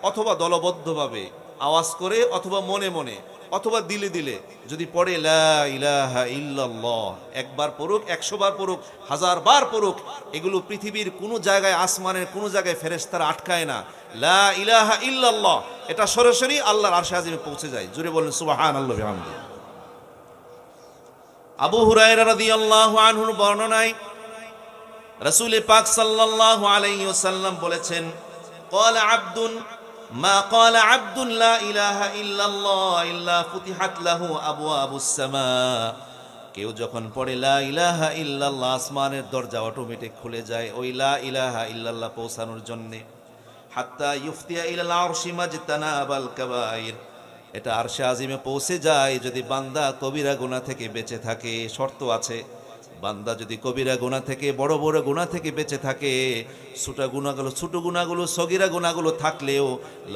অথবা দলবদ্ধভাবে আওয়াজ করে, অথবা মনে মনে, অথবা দিলে দিলে যদি পড়ে লা ইলাহা ইল্লাল্লাহ, একবার পড়ুক, 100 বার পড়ুক, 1000 বার পড়ুক, এগুলো পৃথিবীর কোনো জায়গায়, আসমানের কোনো জায়গায় ফেরেশতারা আটকায় না। লা ইলাহা ইল্লাল্লাহ এটা সরাসরি আল্লাহর আরশে আজিমে পৌঁছে যায়। জুড়ে বলেন সুবহানাল্লাহ বিহামদি। আবু হুরায়রা রাদিয়াল্লাহু আনহুর বর্ণনায় রাসূল পাক সাল্লাল্লাহু আলাইহি ওয়াসাল্লাম বলেছেন, ক্বালা আবদুন মা ক্বালা আবদুন লা ইলাহা ইল্লাল্লাহ ইল্লা ফুতিহাত লাহু আবওয়াবুস সামা। কেউ যখন পড়ে লা ইলাহা ইল্লাল্লাহ, আসমানের দরজা অটোমেটিক খুলে যায় ওই লা ইলাহা ইল্লাল্লাহ পৌঁছানোর জন্য। হাত্তা ইফতিয়া ইলাল আরশি মাজতানাবাল কাবাইর, এটা আরশে আজিমে পৌঁছে যায় যদি বান্দা কবিরা গুনাহ থেকে বেঁচে থাকে। শর্ত আছে, বান্দা যদি কবিরা গুনাহ থেকে, বড় বড় গুনাহ থেকে বেঁচে থাকে, ছোট গুনাহগুলো সগীরা গুনাহগুলো থাকলেও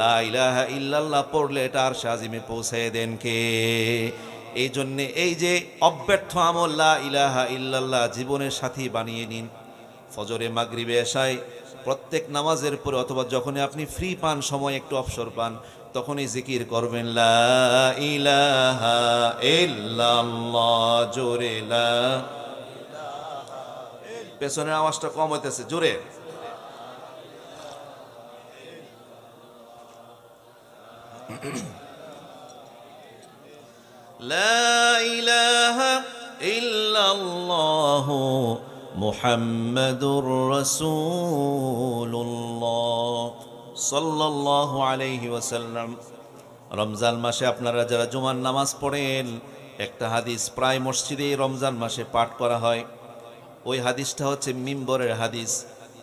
লা ইলাহা ইল্লাল্লাহ পড়লে এটা আরশে আজিমে পৌঁছায় দেন কে? এই জন্যে এই যে অব্যর্থ আমল লা ইলাহা ইল্লাল্লাহ জীবনের সাথী বানিয়ে নিন। ফজরে, মাগরিবে, এশায়, প্রত্যেক নামাজের পরে অথবা যখনই আপনি ফ্রি পান, সময় একটু অবসর পান, তখনই জিকির করবেন লা ইলাহা ইল্লাল্লাহ। জোরে লা, পেছনের আওয়াজটা কম হইতেছে, জোরে। লা ইলাহা ইল্লাল্লাহু মুহাম্মাদুর রাসূলুল্লাহ সাল্লাল্লাহু আলাইহি ওয়াসাল্লাম। রমজান মাসে আপনারা যারা জুমার নামাজ পড়েন, একটা হাদিস প্রায় মসজিদে রমজান মাসে পাঠ করা হয়। ওই হাদিসটা হচ্ছে মিম্বরের হাদিস।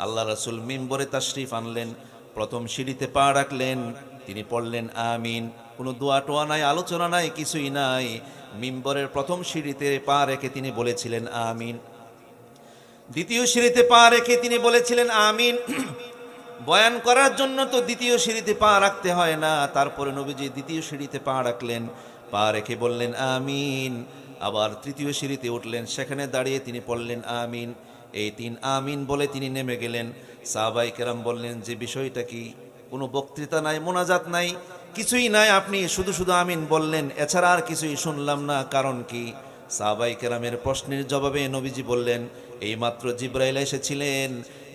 আল্লাহ রাসূল মিম্বরে তাশরিফ আনলেন, প্রথম সিঁড়িতে পা রাখলেন, তিনি পড়লেন আমিন। কোনো দোয়া টোয়া নাই, আলোচনা নাই, কিছুই নাই। মিম্বরের প্রথম সিঁড়িতে পা রেখে তিনি বলেছিলেন আমিন। দ্বিতীয় সিঁড়িতে পা রেখে তিনি বলেছিলেন আমিন। বয়ান করার জন্য তো দ্বিতীয় সিঁড়িতে পা রাখতে হয় না। তারপরে নবীজি দ্বিতীয় সিঁড়িতে পা রাখলেন, পা রেখে বললেন আমিন। আবার তৃতীয় সিঁড়িতে উঠলেন, সেখানে দাঁড়িয়ে তিনি পড়লেন আমিন। এই 3 আমিন বলে তিনি নেমে গেলেন। সাহাবায়ে কেরাম বললেন যে বিষয়টা কি? কোনো বক্তৃতা নাই, মোনাজাত নাই, কিছুই নাই, আপনি শুধু শুধু আমিন বললেন, এছাড়া আর কিছুই শুনলাম না, কারণ কি? সাহাবায়ে কেরামের প্রশ্নের জবাবে নবীজি বললেন, এইমাত্র জিবরাইল এসেছিলেন,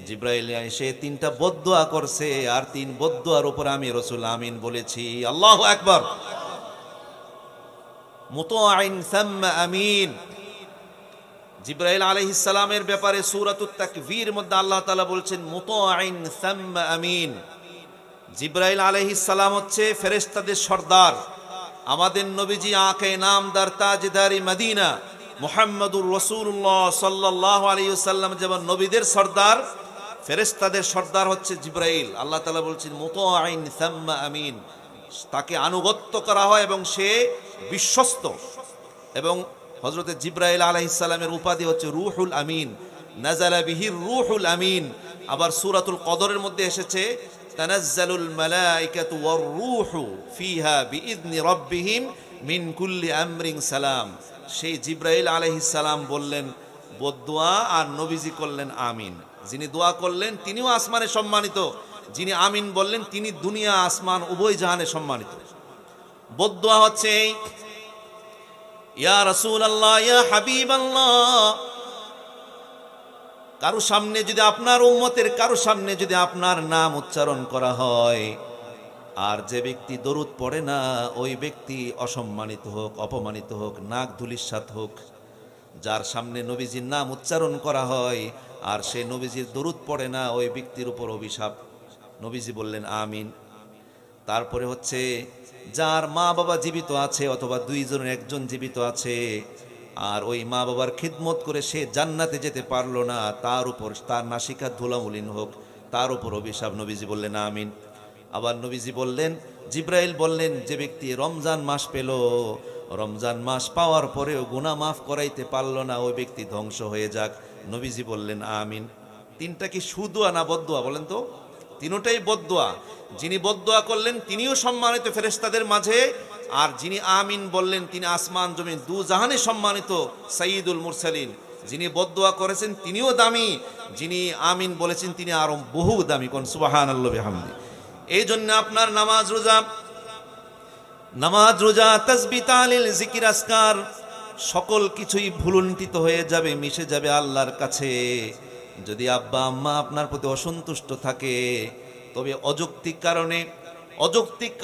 জিব্রাইল এসে 3টা বদদুয়া করছে, আর 3 বদদুয়ার উপর আমি রাসূল আমিন বলেছি। আল্লাহু আকবার। মুতাআইন সাম্মা আমিন। জিব্রাইল আলাইহিস সালামের ব্যাপারে সূরাতুত তাকবীর মধ্যে আল্লাহ তাআলা বলছেন মুতাআইন সাম্মা আমিন। জিব্রাইল আলাইহিস সালাম হচ্ছে ফেরেশতাদের সর্দার। আমাদের নবীজি আঁকে নামদার তাজদারি মদিনা মুহাম্মদুর রাসূলুল্লাহ সাল্লাল্লাহু আলাইহি ওয়াসাল্লাম যেমন নবীদের সর্দার, ফেরেশতাদের সর্দার হচ্ছে জিব্রাইল। আল্লাহ তাআলা বলছেন মুতাআইন সাম্মা আমিন, তাকে আনুগত্য করা হয় এবং সে বিশ্বস্ত। এবং হযরত জিব্রাইল আলাইহিস সালামের উপাধি হচ্ছে রূহুল আমিন, নাযালা বিহির রূহুল আমিন। আবার সূরাতুল কদরের মধ্যে এসেছে তানাজ্জালুল মালাইকাতু ওয়ার রূহু ফিহা বিইذনি রাব্বিহিম মিন কুল্লি আমরিন সালাম। সেই জিব্রাইল আলাইহিস সালাম বললেন বদদুয়া, আর নবীজি করলেন আমিন। যিনি দোয়া করলেন তিনিও আসমানে সম্মানিত, যিনি আমিন বললেন তিনি দুনিয়া আসমান উভয় জাহানে সম্মানিত। বদদুয়া হচ্ছে ইয়া রাসূলুল্লাহ, ইয়া হাবিবাল্লাহ। কারো সামনে যদি আপনার উম্মতের কারো সামনে যদি আপনার নাম উচ্চারণ করা হয়, আর যে ব্যক্তি দরুদ পড়ে না ওই ব্যক্তি অসম্মানিত হোক, অপমানিত হোক, নাক ধূলিসাৎ হোক। যার সামনে নবীজির নাম উচ্চারণ করা হয় আর সে নবীজির দরুদ পড়ে না ওই ব্যক্তির উপর অভিশাপ। নবীজি বললেন আমিন। তারপরে হচ্ছে যার মা বাবা জীবিত আছে অথবা দুইজনের একজন জীবিত আছে, আর ওই মা বাবার খিদমত করে সে জান্নাতে যেতে পারলো না, তার উপর তার নাসিকা ধুলামলিন হোক, তার উপর অভিশাপ। নবীজি বললেন আমিন। আবার নবীজি বললেন, জিব্রাইল বললেন যে ব্যক্তি রমজান মাস পেল, রমজান মাস পাওয়ার পরেও গুনাহ মাফ করাইতে পারলো না, ওই ব্যক্তি ধ্বংস হয়ে যাক। নবীজি বললেন আমিন। 3টা কি সুদুয়া না বদদুয়া বলেন তো? 3টাই বদদুয়া। যিনি বদদুয়া করলেন তিনিও সম্মানিত ফেরেশতাদের মাঝে, আর যিনি আমিন বললেন তিনি আসমান জমিন দু জাহানে সম্মানিত সাইয়্যিদুল মুরসালিন। যিনি বদদুয়া করেছেন তিনিও দামি, যিনি আমিন বলেছেন তিনি আরো বহু দামি। কোন সুবহানাল্লাহ বিহামদি। এই জন্য আপনার নামাজ রোজা তাসবিহ তাহলিল জিকির আজকার সকল কিছুই ভুলুণ্ঠিত হয়ে যাবে, মিশে যাবে আল্লাহর কাছে। যদি আব্বা আম্মা আপনার প্রতি অসন্তুষ্ট থাকে, তবে অযৌক্তিক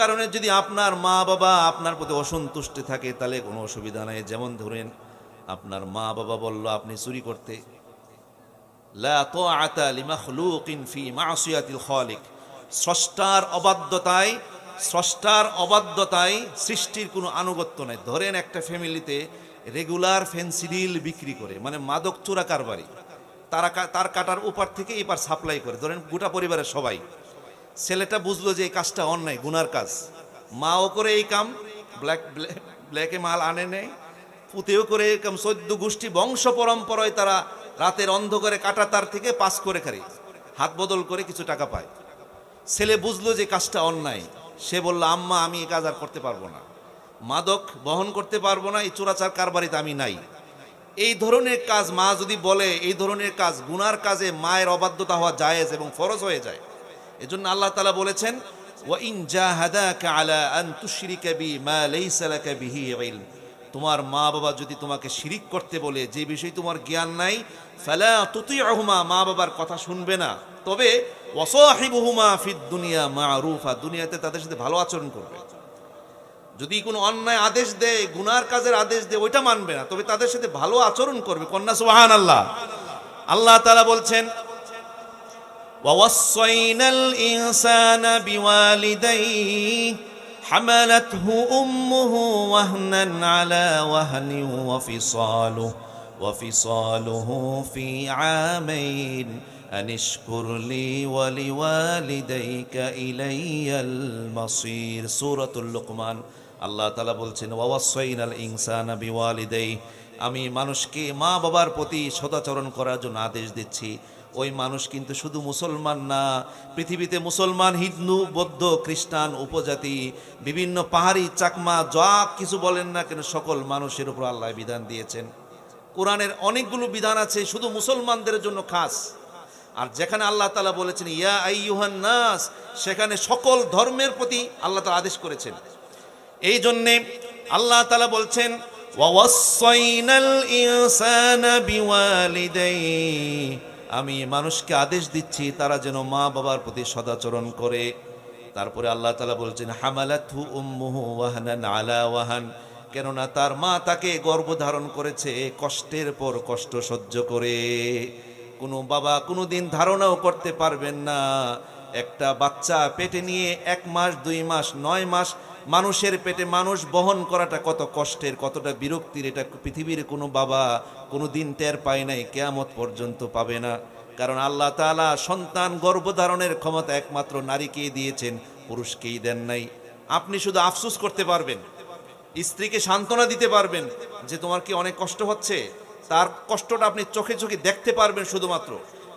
কারণে যদি আপনার মা বাবা আপনার প্রতি অসন্তুষ্ট থাকে তাহলে কোনো অসুবিধা নাই। যেমন ধরেন আপনার মা বাবা বলল আপনি চুরি করতে, লা তাআতা লিমাখলুকিন ফি মাসিয়াতিল খালিক। স্রষ্টার অবাধ্যতায় সৃষ্টির কোনো আনুগত্য নাই। ধরেন একটা ফ্যামিলিতে রেগুলার ফেন্সিডিল বিক্রি করে, মানে মাদক চোরা কারবারি, তার কাটার ওপার থেকে এপার সাপ্লাই করে, ধরেন গোটা পরিবারের সবাই। ছেলেটা বুঝলো যে এই কাজটা অন্যায়, গুনার কাজ, মাও করে এই কাম, ব্ল্যাকে মাল আনে নেয়, পুতেও করে এই কাম, 14 গোষ্ঠী বংশ পরম্পরায় তারা রাতের অন্ধকারে কাটা তার থেকে পাস করে খারি, হাত বদল করে কিছু টাকা পায়। ছেলে বুঝলো যে কাজটা অন্যায়, সে বলল আম্মা আমি এই কাজ আর করতে পারবো না, মাদক বহন করতে পারবো না, এই চোরাচার কারবারিতে আমি নাই। এই ধরনের কাজ মা যদি বলে, এই ধরনের কাজ গুনার কাজে মায়ের অবাধ্যতা হওয়া জায়েজ এবং ফরজ হয়ে যায়। এজন্য আল্লাহ তাআলা বলেছেন ওয়া ইন জাহাদাকা আলা আন তুশরিকা বি মা লাইসা লাকা বিহি ইলম। তোমার মা বাবা যদি তোমাকে শিরিক করতে বলে যে বিষয় তোমার জ্ঞান নাই, ফালা তুতিউহুমা, মা বাবার কথা শুনবে না, তবে ওয়াসাহিবুহুমা ফিদ দুনিয়া মারুফা, দুনিয়াতে তাদের সাথে ভালো আচরণ করবে। যদি কোনো অন্যায় আদেশ দেয়, গুনার কাজের আদেশ দেয়, ওইটা মানবে না, তবে তাদের সাথে ভালো আচরণ করবে। কন্যা সুবহানাল্লাহ। আল্লাহ তাআলা বলছেন وَوَصَّيْنَا الْإِنسَانَ بِوَالِدَيْهِ حَمَلَتْهُ أُمُّهُ وَهْنًا عَلَى وَهْنٍ وَفِصَالُهُ فِي عَامَيْنِ أَنِ اشْكُرْ لِي وَلِوَالِدَيْكَ إِلَيَّ الْمَصِيرُ। সূরাতুল লুকমান। আল্লাহ তাআলা বলছেন وَوَصَّيْنَا الْإِنسَانَ بِوَالِدَيْهِ, আমি মানুষকে মা বাবার প্রতি সদাচরণ করার জন্য আদেশ দিচ্ছি। ওই মানুষ কিন্তু শুধু মুসলমান না, পৃথিবীতে মুসলমান, হিন্দু, বৌদ্ধ, খ্রিস্টান, উপজাতি, বিভিন্ন পাহাড়ি, চাকমা, যা কিছু বলেন না কেন, সকল মানুষের উপর আল্লাহ বিধান দিয়েছেন। কোরআনের অনেকগুলো বিধান আছে শুধু মুসলমানদের জন্য খাস। আর যেখানে আল্লাহ তাআলা বলেছেন ইয়া আইয়ুহান নাস, সেখানে সকল ধর্মের প্রতি আল্লাহ তাআলা আদেশ করেছেন। এই জন্যে আল্লাহ তাআলা বলছেন ওয়াসাইনাল ইনসানা বিওয়ালিদাইহি আমি মানুষকে আদেশ দিচ্ছি তারা যেন মা বাবার প্রতি সদাচরণ করে। তারপরে আল্লাহ তাআলা বলছেন হামালাতহু উম্মুহু ওয়াহানান আলা ওয়াহান, কেননা তার মা তাকে গর্ভধারণ করেছে কষ্টের পর কষ্ট সহ্য করে। কোনো বাবা কোনো দিন ধারণাও করতে পারবেন না একটা বাচ্চা পেটে নিয়ে 1 মাস 2 মাস 9 মাস মানুষের পেটে মানুষ বহন করাটা কত কষ্টের, কতটা বিরক্তির, এটা পৃথিবীর কোনো বাবা কোনো দিন টের পায় নাই, কিয়ামত পর্যন্ত পাবে না। কারণ আল্লাহ তাআলা সন্তান গর্ভধারণের ক্ষমতা একমাত্র নারীকেই দিয়েছেন, পুরুষকেই দেন নাই। আপনি শুধু আফসোস করতে পারবেন, স্ত্রীকে সান্ত্বনা দিতে পারবেন যে তোমার কি অনেক কষ্ট হচ্ছে, তার কষ্টটা আপনি চোখে চোখে দেখতে পারবেন শুধুমাত্র।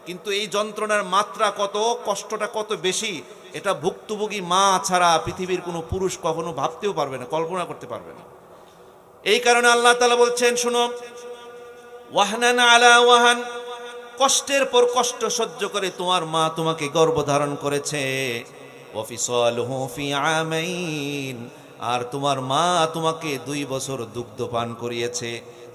কিন্তু এই যন্ত্রণার মাত্রা কত, কষ্টটা কত বেশি, এটা ভুক্তভোগী মা ছাড়া পৃথিবীর কোনো পুরুষ কখনো ভাবতেও পারবে না, কল্পনা করতে পারবে না। এই কারণে আল্লাহ তাআলা বলছেন, শুনো, ওয়াহনান আলা ওয়াহান, কষ্টের পর কষ্ট সহ্য করে তোমার মা তোমাকে গর্ভধারণ করেছে। ওয়াফিসালুহু ফি আমাইন, আর তোমার মা তোমাকে 2 বছর দুগ্ধ পান করিয়েছে।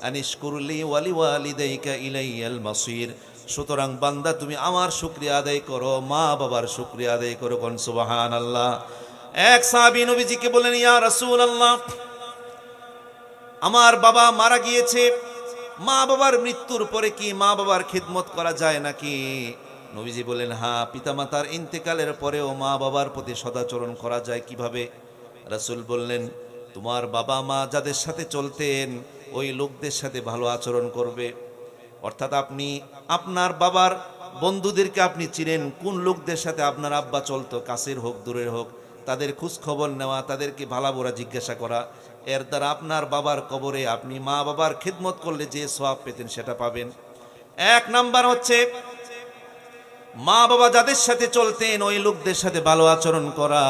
আনিশকুরলি ওয়ালি ওয়ালিদাইকা ইলাইয়াল মাসির, সুতরাং বান্দা তুমি আমার শুকরিয়া আদায় করো, মা বাবার শুকরিয়া আদায় করো। কোন সুবহানাল্লাহ। এক সাহাবী নবীজিকে বলেন, ইয়া রাসূলুল্লাহ, আমার বাবা মারা গিয়েছে, মা বাবার মৃত্যুর পরে কি মা বাবার খিদমত করা যায় নাকি? নবীজি বলেন, হ্যাঁ, পিতামাতার ইন্তেকালের পরেও মা বাবার প্রতি সদাচরণ করা যায়। কিভাবে? রাসূল বললেন, তোমার বাবা মা যাদের সাথে চলতেন ওই লোকদের সাথে ভালো আচরণ করবে। অর্থাৎ আপনি আপনার বাবার বন্ধুদেরকে আপনি চিনেন, কোন লোকদের সাথে আপনার আব্বা চলতো, কাছের হোক দূরের হোক, তাদের খোঁজ খবর নেওয়া, তাদেরকে ভালোবোরা জিজ্ঞাসা করা। এর দ্বারা আপনার বাবার কবরে আপনি মা বাবার খিদমত করলে যে সওয়াব পেতেন সেটা পাবেন। 1 নাম্বার হচ্ছে মা বাবা যাদের সাথে চলতেন ওই লোকদের সাথে ভালো আচরণ করা।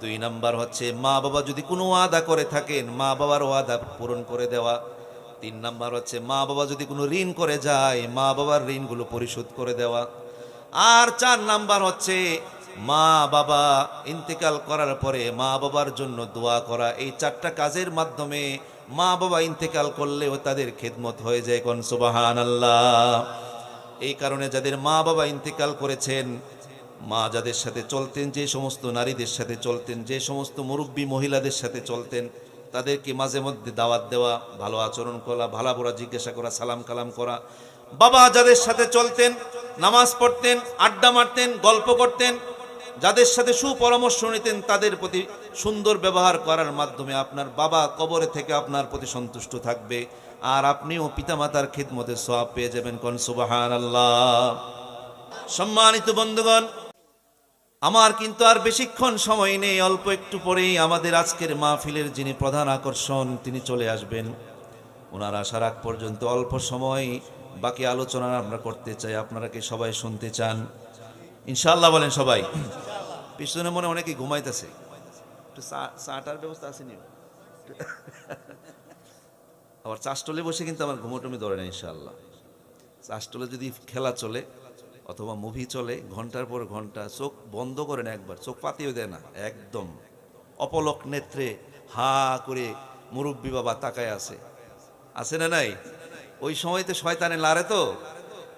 2 নাম্বার হচ্ছে মা বাবা যদি কোনো ওয়াদা করে থাকেন মা বাবার ওয়াদা পূরণ করে দেওয়া। 3 নাম্বার হচ্ছে মা বাবা যদি কোনো ঋণ করে যায় মা বাবার ঋণগুলো পরিশোধ করে দেওয়া। আর 4 নাম্বার হচ্ছে মা বাবা ইন্তেকাল করার পরে মা বাবার জন্য দোয়া করা। এই 4টা কাজের মাধ্যমে মা বাবা ইন্তেকাল করলেও তাদের খেদমত হয়ে যায়। কোন সুবহানাল্লাহ। এই কারণে যাদের মা বাবা ইন্তেকাল করেছেন, মা যাদের সাথে চলতেন, যে সমস্ত নারীদের সাথে চলতেন, যে সমস্ত মুরব্বী মহিলাদের সাথে চলতেন, তাদেরকে মাঝে মধ্যে দাওয়াত দেওয়া, ভালো আচরণ করা, ভালোবোরা জিজ্ঞাসা করা, সালাম কালাম করা। বাবা যাদের সাথে চলতেন, নামাজ পড়তেন, আড্ডা মারতেন, গল্প করতেন, যাদের সাথে সুপরামর্শ নিতেন, তাদের প্রতি সুন্দর ব্যবহার করার মাধ্যমে আপনার বাবা কবরে থেকে আপনার প্রতি সন্তুষ্ট থাকবে, আর আপনিও পিতামাতার খিদমতে সওয়াব পেয়ে যাবেন। কোন সুবহানাল্লাহ। সম্মানিত বন্ধুগণ, আমার কিন্তু আর বেশিক্ষণ সময় নেই, অল্প একটু পরেই আমাদের আজকের মাহফিলের যিনি প্রধান আকর্ষণ তিনি চলে আসবেন। ওনার আসার আগ পর্যন্ত অল্প সময় বাকি আলোচনা আমরা করতে চাই। আপনারা কি সবাই শুনতে চান? ইনশাআল্লাহ বলেন সবাই। পিছনে মনে অনেকে ঘুমাইতেছে, একটু চাটার ব্যবস্থা আসেনি? আবার চাষটলে বসে কিন্তু আমার ঘুমোটমি ধরে না। ইনশাআল্লাহ চাষটলে যদি খেলা চলে অথবা মুভি চলে, ঘন্টার পর ঘন্টা চোখ বন্ধ করে না, একবার চোখ পাতিও দেয় না, একদম অপলক নেত্রে হা করে মুরব্বী বাবা তাকায় আছে না নাই? ওই সময় তো শয়তানে লারে, তো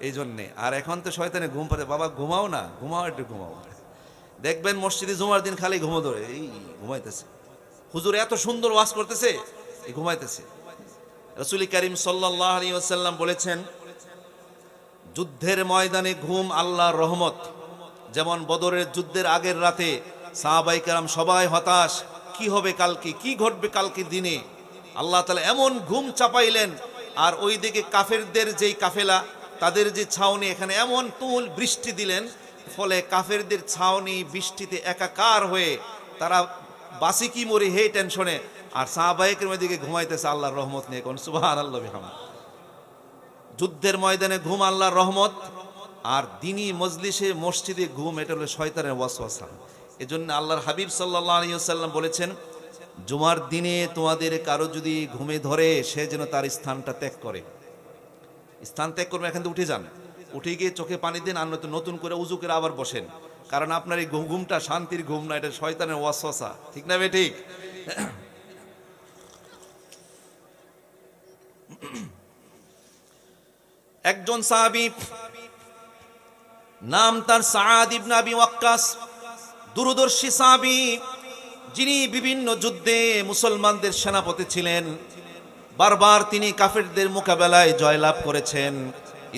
এই জন্যে। আর এখন তো শয়তানে ঘুম পাড়ে, বাবা ঘুমাও না, ঘুমাও, একটু ঘুমাও। দেখবেন মসজিদে জুমার দিন খালি ঘুমো ধরে, এই ঘুমাইতেছে, হুজুর এত সুন্দর ওয়াজ করতেছে, এই ঘুমাইতেছে। রাসূল করিম সাল্লাল্লাহু আলাইহি ওয়াসাল্লাম বলেছেন, যুদ্ধের ময়দানে ঘুম আল্লাহর রহমত। যেমন বদরের যুদ্ধের আগের রাতে সাহাবায়ে কেরাম সবাই হতাশ, কি হবে কালকে, কি ঘটবে কালকে দিনে। আল্লাহ তাআলা এমন ঘুম চাপাইলেন, আর ওইদিকে কাফেরদের যেই কাফেলা, তাদের যে ছাউনি, এখানে এমন তুল বৃষ্টি দিলেন, ফলে কাফেরদের ছাউনি বৃষ্টিতে একাকার হয়ে তারা বাসি কি মরি হে টেনশনে, আর সাহাবায়ে কেরাম ওইদিকে ঘুমাইতেছে আল্লাহর রহমত নিয়ে। কোন সুবহানাল্লাহ বিহামদ। যুদ্ধের ময়দানে ঘুম আল্লাহর রহমত, আর দিনী মজলিসে মসজিদে ঘুম এটা হলো শয়তানের ওয়াসওয়াসা। এজন্য আল্লাহর হাবিব সাল্লাল্লাহু আলাইহি ওয়াসাল্লাম বলেছেন, জুমার দিনে তোমাদের কারো যদি ঘুমে ধরে সে যেন তার স্থানটা ত্যাগ করে। স্থান ত্যাগ করবে, এখান থেকে উঠে যান, উঠে গিয়ে চোখে পানি দিন, আর নয়তো নতুন করে উজু করে আবার বসেন। কারণ আপনার এই ঘুমটা শান্তির ঘুম না, এটা শয়তানের ওয়াসওয়াসা। ঠিক না বে ঠিক? একজন সাহাবী নাম তার সাআদ ইবনে আবি ওয়াক্কাস, দূরদর্শী সাহাবী, যিনি বিভিন্ন যুদ্ধে মুসলমানদের সেনাপতি ছিলেন। বারবার তিনি কাফেরদের মোকাবেলায় জয়লাভ করেছেন,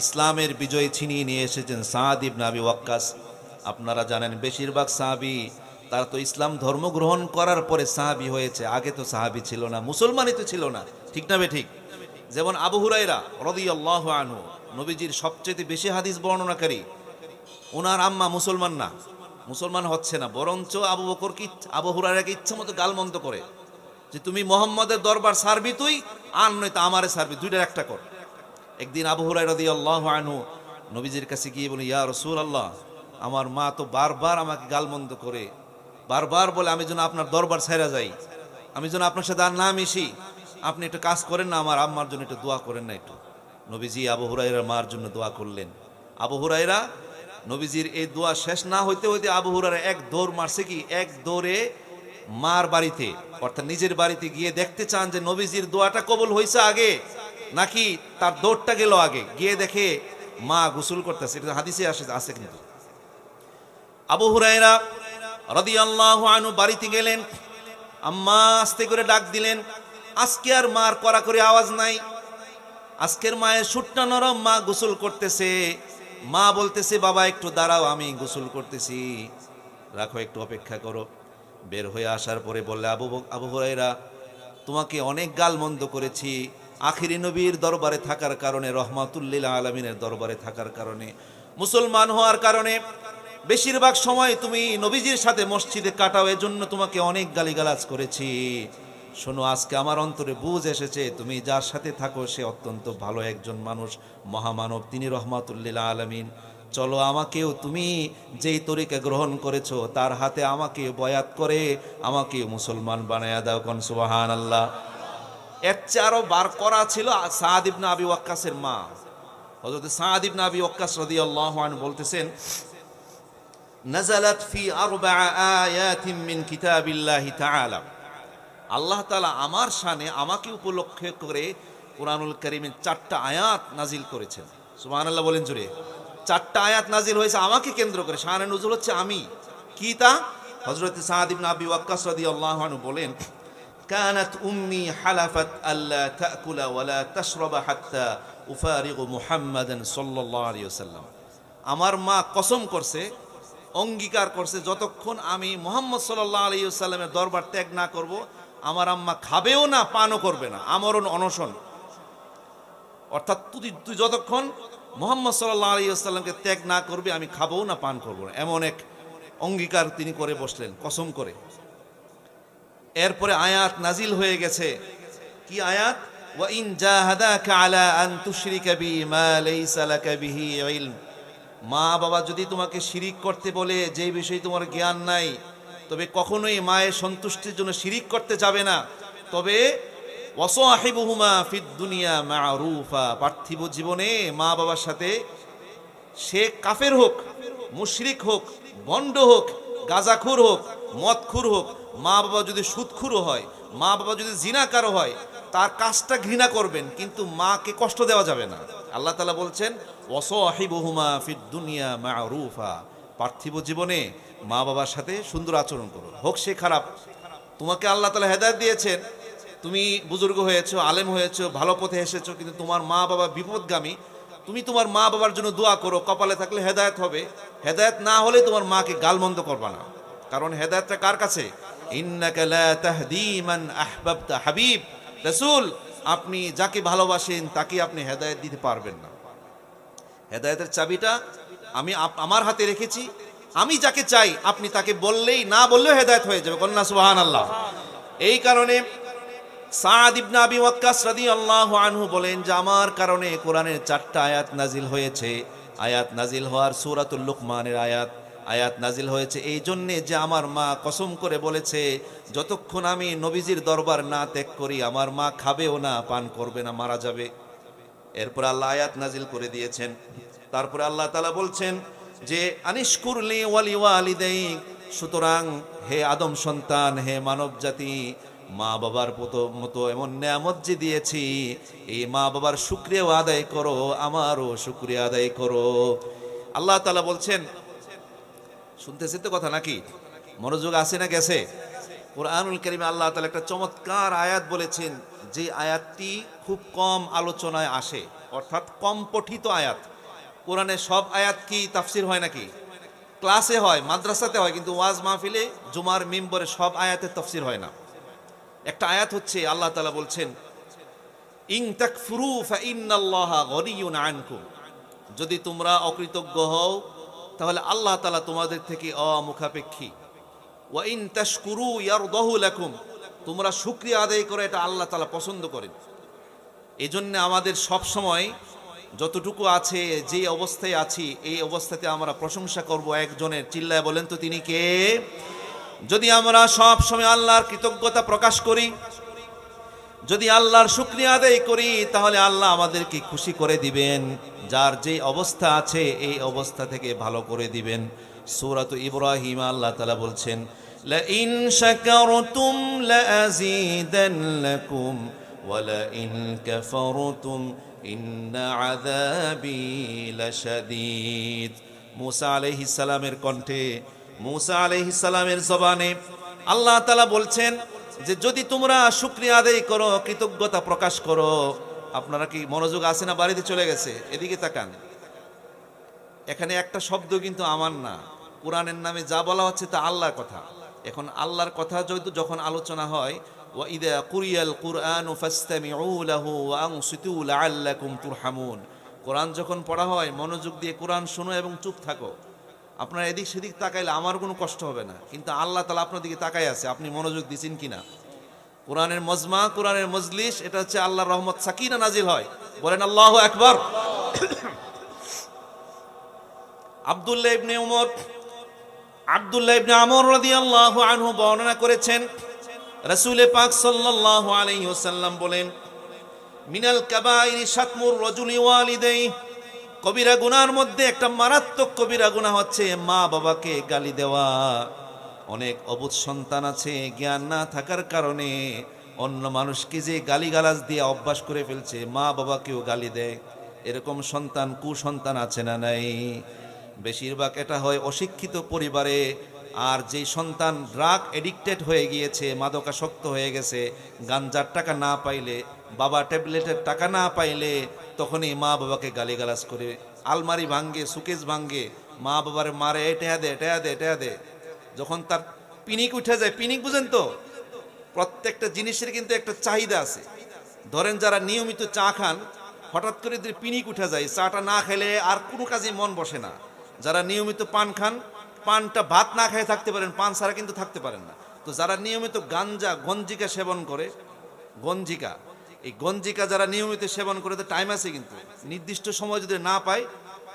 ইসলামের বিজয় ছিনিয়ে নিয়ে এসেছেন সাআদ ইবনে আবি ওয়াক্কাস। আপনারা জানেন বেশিরভাগ সাহাবী তারা তো ইসলাম ধর্ম গ্রহণ করার পরে সাহাবী হয়েছে, আগে তো সাহাবী ছিল না, মুসলমানই তো ছিল না, ঠিক না ঠিক? যেমন আবু হুরায়রা রাদিয়াল্লাহু আনহু, নবীজির সবচেয়ে বেশি হাদিস বর্ণনাকারী, ওনার আম্মা মুসলমান না, মুসলমান হচ্ছে না, বরঞ্চ আবু হুরায়রাকে ইচ্ছা মতো গালমন্দ করে যে তুমি মোহাম্মদের দরবার সারবি তুই, আর নয়তো আমারে সারবি, দুইটার একটা কর। একদিন আবু হুরায়রা রাদিয়াল্লাহু আনহু নবীজির কাছে গিয়ে বলে, ইয়া রাসূলুল্লাহ, আমার মা তো বারবার আমাকে গালমন্দ করে, বারবার বলে আমি যেন আপনার দরবার ছেড়ে যাই, আমি যেন আপনার সাথে আর না মিশি, আপনি একটু কাজ করেন না, আমার আম্মার জন্য একটু দোয়া করেন না একটু। নবীজি আবু হুরায়রার মার জন্য দোয়া করলেন। আবু হুরায়রা, নবীজির এই দোয়া শেষ না হইতে হইতে আবু হুরায়রা এক দৌড় মারছে, কি এক দৌড়ে মার বাড়িতে, অর্থাৎ নিজের বাড়িতে গিয়ে দেখতে চান যে নবীজির দোয়াটা কবুল হয়েছে আগে নাকি তার দৌড়টা গেল আগে। গিয়ে দেখে মা গোসল করতেছে, এটা হাদিসে আছে কিন্তু। আবু হুরায়রা রাদিয়াল্লাহু আনহু বাড়িতে গেলেন, আম্মা আস্তে করে ডাক দিলেন। আজকে আর মার কড়াকড়ি আওয়াজ নাই, আজকের মায়ের সুটটা নরম, মা গোসল করতেছে। মা বলতেছে, বাবা একটু দাঁড়াও, আমি গোসল করতেছি, রাখো, একটু অপেক্ষা করো। বের হয়ে আসার পরে বললে, আবু হুরায়রা, তোমাকে অনেক গালমন্দ করেছি আখিরি নবীর দরবারে থাকার কারণে, রহমাতুল লিল আলামিনের দরবারে থাকার কারণে, মুসলমান হওয়ার কারণে বেশিরভাগ সময় তুমি নবীজির সাথে মসজিদে কাটাও, এজন্য তোমাকে অনেক গালিগালাজ করেছি। শোনো, আজকে আমার অন্তরে বুঝ এসেছে তুমি যার সাথে থাকো সে অত্যন্ত ভালো একজন মানুষ, মহামানব, তিনি রহমাতুল লিল আলামিন। চলো, আমাকেও তুমি যেই তরিকা গ্রহণ করেছো তার হাতে আমাকে বয়াত করে আমাকে মুসলমান বানায়া দাও, কোন সুবহানাল্লাহ। এর চেয়ে আরো বার করা ছিল সাআদ ইবনে আবি ওয়াক্কাসের মা, হযরত সাআদ ইবনে আবি ওয়াক্কাস রাদিয়াল্লাহু আনহু বলতেছেন, নাযালাত ফি আরবা আয়াতিন মিন কিতাবিল্লাহি তাআলা, আল্লাহ তাআলা আমার শানে আমাকে উপলক্ষে করে কুরআনুল কারীমের 4টা আয়াত নাজিল করেছেন। সুবহানাল্লাহ বলেন জোরে। 4টা আয়াত নাজিল হয়েছে আমাকে কেন্দ্র করে, শানে নুজুল হচ্ছে আমি। কি তা? হযরত সাআদ ইবনে আবি ওয়াক্কাস রাদিয়াল্লাহু আনহু বলেন, কানাত উম্মি হালাফাত আল্লা তাকুলা ওয়ালা তাশরাবা হাত্তা উফারিগু মুহাম্মাদান সাল্লাল্লাহু আলাইহি ওয়াসাল্লাম, আমার মা কসম করছে, অঙ্গীকার করছে, যতক্ষণ আমি মুহাম্মদ সাল্লাল্লাহু আলাইহি ওয়াসাল্লামের দরবার ত্যাগ না করব, আমার আম্মা খাবেও না, পানও করবে না, আমরণ অনশন। অর্থাৎ তুই যতক্ষণ মুহাম্মদ সাল্লাল্লাহু আলাইহি ওয়াসাল্লামকে ত্যাগ না করবে, আমি খাবও না, পান করব না, এমন এক অঙ্গীকার তিনি করে বসলেন, কসম করে। এরপরে আয়াত নাজিল হয়ে গেছে। কি আয়াত? ওয়া ইন জাহাদাকা আলা আন তুশরিকা বি মা লাইসা লাকা বিহি ইলম, মা বাবা যদি তোমাকে শিরিক করতে বলে যে বিষয়ে তোমার জ্ঞান নাই, তবে কখনোই মায়ের সন্তুষ্টির জন্য শিরিক করতে যাবে না। তবে ওয়াসাহিবুহুমা ফিদ দুনিয়া মা'রুফা, পার্থিব জীবনে মা বাবার সাথে, সে কাফের হোক, মুশরিক হোক, ভণ্ড হোক, গাঁজাখুর হোক, মদখুর হোক, মা বাবা যদি সুদখুরও হয়, মা বাবা যদি জিনাকারও হয়, তার কাজটা ঘৃণা করবেন, কিন্তু মাকে কষ্ট দেওয়া যাবে না। আল্লাহ তাআলা বলছেন, ওয়াসাহিবুহুমা ফিদ দুনিয়া মা'রুফা, পার্থিব জীবনে মা বাবার সাথে সুন্দর আচরণ করো, হোক সে খারাপ। তোমাকে আল্লাহ তাআলা হেদায়েত দিয়েছেন, তুমি বুজুর্গ হয়েছো, আলেম হয়েছো, ভালো পথে এসেছো, কিন্তু তোমার মা বাবা বিপদগামী, তুমি তোমার মা বাবার জন্য দোয়া করো, কপালে থাকলে হেদায়েত হবে, হেদায়েত না হলে তোমার মাকে গালমন্দ করবা না, কারণ হেদায়েতটা কার কাছে? ইন্নাকা লা তাহদি মান আহবাবতা, হাবিব রাসূল, আপনি যাকে ভালোবাসেন তাকে আপনি হেদায়েত দিতে পারবেন না। হেদায়েতের চাবিটা আমি আমার হাতে রেখেছি, আমি যাকে চাই আপনি তাকে বললেই, না বললেও হেদায়েত হয়ে যাবে, কন্যা সুবহানাল্লাহ। এই কারণে সাআদ ইবনে আবি ওয়াক্কাস রাদিয়াল্লাহু আনহু বলেন যে আমার কারণে কোরআনের 4টা আয়াত নাজিল হয়েছে। আয়াত নাজিল হওয়ার সূরাতুল লুকমানের আয়াত নাজিল হয়েছে এই জন্যে যে আমার মা কসম করে বলেছে, যতক্ষণ আমি নবীজির দরবার না ত্যাগ করি আমার মা খাবেও না, পান করবে না, মারা যাবে। এরপর আল্লাহ আয়াত নাজিল করে দিয়েছেন। তারপরে আল্লাহ তাআলা বলছেন যে আনিশকুরলি ওয়ালি ওয়ালিদাইক, সুতরাং হে আদম সন্তান, হে মানব জাতি, মা বাবার মতো এমন নেয়ামত যে দিয়েছি, এই মা বাবার শুকরিয়া আদায় করো, আমারও শুকরিয়া আদায় করো। আল্লাহ তাআলা বলছেন, শুনতেছেন তো কথা নাকি? মনোযোগ আছে না গেছে? কোরআনুল কারীমে আল্লাহ তাআলা একটা চমৎকার আয়াত বলেছেন, যে আয়াতটি খুব কম আলোচনায় আসে, অর্থাৎ কম পঠিত আয়াত। কোরআনে সব আয়াত কি তাফসির হয় নাকি? ক্লাসে হয়, মাদ্রাসাতে হয়, কিন্তু ওয়াজ মাহফিলে জুমার মিম্বরে সব আয়াতের তাফসির হয় না। একটা আয়াত হচ্ছে আল্লাহ তাআলা বলছেন, ইন তাকফুরু ফাইন্নাল্লাহা গনিয়্যুন আনকুম, যদি তোমরা অকৃতজ্ঞ হও তাহলে আল্লাহ তাআলা তোমাদের থেকে অমুখাপেক্ষী। ওয়া ইন তাশকুরু ইয়ারদাহু লাকুম, তোমরা শুকরিয়া আদায় করে, এটা আল্লাহ তাআলা পছন্দ করেন। এজন্য আমাদের সব সময় যতটুকু আছে, যে অবস্থায় আছি, এই অবস্থাতে আমরা প্রশংসা করব একজনের। চিল্লায় বলেন তো তিনি কে? যদি আমরা সব সময় আল্লাহর কৃতজ্ঞতা প্রকাশ করি, যদি আল্লাহর শুকরিয়া আদায় করি, তাহলে আল্লাহ আমাদেরকে খুশি করে দিবেন, যার যে অবস্থা আছে এই অবস্থা থেকে ভালো করে দিবেন। সূরাত ইব্রাহিম আল্লাহ তাআলা বলছেন, লা ইন শাকারতুম লাযীদান্নাকুম ওয়া লা ইন কাফারতুম ইন্না আযাবি লাশাদীদ। মূসা আলাইহিস সালামের কণ্ঠে, মূসা আলাইহিস সালামের জবানে আল্লাহ তাআলা বলছেন যে যদি তোমরা শুকরিয়া আদায় করো, কৃতজ্ঞতা প্রকাশ করো। আপনারা কি মনোযোগ আছে না বাড়িতে চলে গেছে? এদিকে তাকান। এখানে একটা শব্দ কিন্তু আমার না, কোরআনের নামে যা বলা হচ্ছে তা আল্লাহর কথা। এখন আল্লাহর কথা যখন আলোচনা হয়, ওয়া ইযা কুরিয়াল কুরআনু ফাসতামিউ লাহু ওয়া আনসিতু লাআল্লাকুম তুরহামুন, কোরআন যখন পড়া হয় মনোযোগ দিয়ে কোরআন শোনো এবং চুপ থাকো। আপনার এদিক সেদিক তাকাইলে আমার কোনো কষ্ট হবে না, কিন্তু আল্লাহ তাআলা আপনার দিকে তাকাই আছে, আপনি মনোযোগ দিচ্ছেন কিনা। কোরআনের মজমা, কোরআনের মজলিস, এটা হচ্ছে আল্লাহর রহমত, সাকিনা নাজিল হয়। বলেন আল্লাহু আকবার। আব্দুল্লাহ ইবনে আমর রাদিয়াল্লাহু আনহু বর্ণনা করেছেন, রাসূল পাক সাল্লাল্লাহু আলাইহি ওয়াসাল্লাম বলেন, মিনাল কাবাইরি শাতমুর রাজুলি ওয়ালিদাইহি, কবিরা গুনার মধ্যে একটা মারাত্মক কবিরা গুনাহ হচ্ছে মা বাবাকে গালি দেওয়া। অনেক অবুঝ সন্তান আছে, জ্ঞান না থাকার কারণে অন্য মানুষকে যে গালিগালাজ দিয়ে অভ্যাস করে ফেলছে, মা বাবাকেও গালি দেয়। এরকম সন্তান, কুসন্তান আছে না নাই? বেশিরভাগ এটা হয় অশিক্ষিত পরিবারে। আর যেই সন্তান ড্রাগ এডিক্টেড হয়ে গিয়েছে, মাদকাসক্ত হয়ে গেছে, গাঞ্জার টাকা না পাইলে, বাবা ট্যাবলেটের টাকা না পাইলে, তখনই মা বাবাকে গালিগালাজ করে, আলমারি ভাঙ্গে, সুকেস ভাঙ্গে, মা বাবার মারে, এটা দে, এটা দে, এটা দে। যখন তার পিনিক উঠে যায়, পিনিক বুঝেন তো, প্রত্যেকটা জিনিসের কিন্তু একটা চাহিদা আছে। ধরেন যারা নিয়মিত চা খান, হঠাৎ করে যদি পিনিক উঠে যায়, চাটা না খেলে আর কোনো কাজে মন বসে না। যারা নিয়মিত পান খান, পানটা ভাত না খেয়ে থাকতে পারেন, পান ছাড়া কিন্তু থাকতে পারেন না। তো যারা নিয়মিত গাঞ্জা, গঞ্জিকা সেবন করে, গঞ্জিকা, এই গঞ্জিকা যারা নিয়মিত সেবন করে, তো টাইম আছে, কিন্তু নির্দিষ্ট সময় যদি না পায়,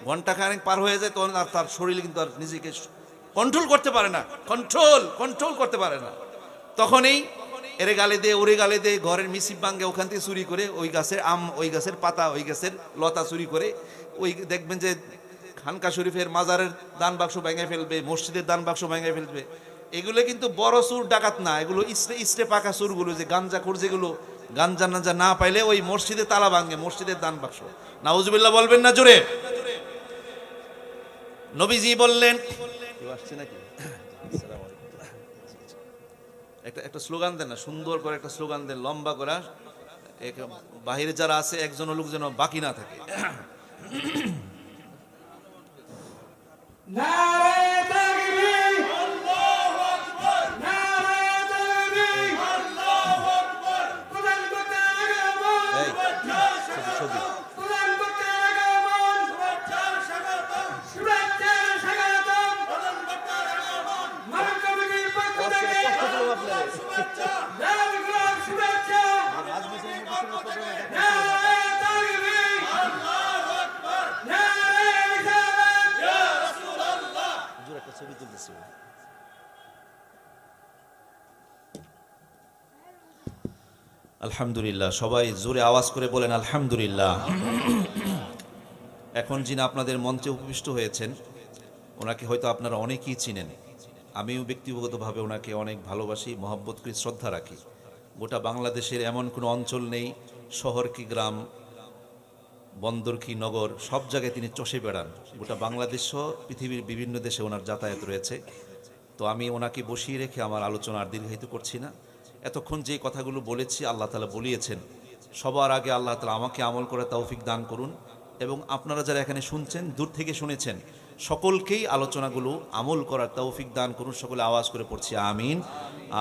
ঘন্টা খানেক পার হয়ে যায়, তখন আর তার শরীর কিন্তু আর নিজেকে কন্ট্রোল করতে পারে না, কন্ট্রোল করতে পারে না। তখনই এরে গালে দে, ওরে গালে দে, ঘরের মিসিব ভাঙ্গে, ওখান থেকে চুরি করে, ওই গাছের আম, ওই গাছের পাতা, ওই গাছের লতা চুরি করে, ওই দেখবেন যে খানকা শরীফের মাজারের দান বাক্স ভেঙে ফেলবে, মসজিদের দান বাক্স ভেঙে ফেলবে। এগুলো কিন্তু বড় চুর ডাকাত না, এগুলো ইস্টে পাকা চুরগুলো, যে গাঞ্জা খোর, যেগুলো গাঞ্জা নাঞ্জা না পাইলে ওই মসজিদে তালা ভাঙে, মসজিদের দান বাক্স। নাউজুবিল্লাহ বলবেন না জোরে? নবীজি বললেন, আসছে নাকি? একটা স্লোগান দেন না, সুন্দর করে একটা স্লোগান দেন, লম্বা করে। বাহিরে যারা আছে একজন লোক যেন বাকি না থাকে। আলহামদুলিল্লাহ, সবাই জোরে আওয়াজ করে বলেন আলহামদুলিল্লাহ। এখন যিনি আপনাদের মঞ্চে উপবিষ্ট হয়েছেন, ওনাকে হয়তো আপনারা অনেকেই চিনেন। আমিও ব্যক্তিগতভাবে ওনাকে অনেক ভালোবাসি, মহব্বত করি, শ্রদ্ধা রাখি। গোটা বাংলাদেশের এমন কোনো অঞ্চল নেই, শহর কি গ্রাম, বন্দরকি নগর সব জায়গায় তিনি চষে বেড়ান। গোটা বাংলাদেশ সহ পৃথিবীর বিভিন্ন দেশে ওনার যাতায়াত রয়েছে। তো আমি ওনাকে বসিয়ে রেখে আমার আলোচনা আর দীর্ঘায়িত করছি না। এতক্ষণ যে কথাগুলো বলেছি আল্লাহ তাআলা বলিয়েছেন, সবার আগে আল্লাহ তাআলা আমাকে আমল করার তৌফিক দান করুন, এবং আপনারা যারা এখানে শুনছেন, দূর থেকে শুনেছেন, সকলকেই আলোচনাগুলো আমল করার তৌফিক দান করুন। সকলে আওয়াজ করে পড়ছি আমিন।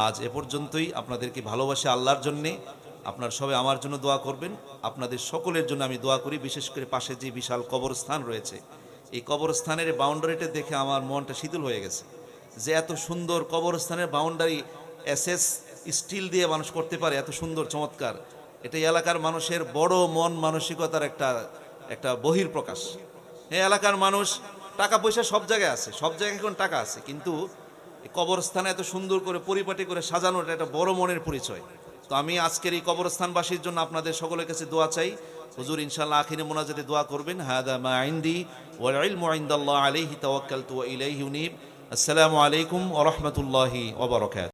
আজ এ পর্যন্তই। আপনাদেরকে ভালোবাসে আল্লাহর জন্যে। আপনারা সবাই আমার জন্য দোয়া করবেন, আপনাদের সকলের জন্য আমি দোয়া করি। বিশেষ করে পাশে যে বিশাল কবরস্থান রয়েছে, এই কবরস্থানের বাউন্ডারিটা দেখে আমার মনটা শীতল হয়ে গেছে, যে এত সুন্দর কবরস্থানের বাউন্ডারি এসএস স্টিল দিয়ে মানুষ করতে পারে, এত সুন্দর চমৎকার। এটা এই এলাকার মানুষের বড় মন মানসিকতার একটা বহির প্রকাশ। এই এলাকার মানুষ টাকা পয়সা সব জায়গায় আছে, সব জায়গায় এখন টাকা আছে, কিন্তু এই কবরস্থানে এত সুন্দর করে পরিপাটি করে সাজানোটা একটা বড় মনের পরিচয়। তো আমি আজকের এই কবরস্থানবাসীর জন্য আপনাদের সকলের কাছে দোয়া চাই। হুজুর ইনশাআল্লাহ আখিরে মোনাজাতে দোয়া করবেন, হাদা মা ইনদি ওয়াল ইলমু ইনদাল্লাহ আলাইহি তাওয়াক্কালতু ওয়া ইলাইহি উনীব। আসসালামু আলাইকুম ওয়া রাহমাতুল্লাহি ওয়া বারাকাতুহু।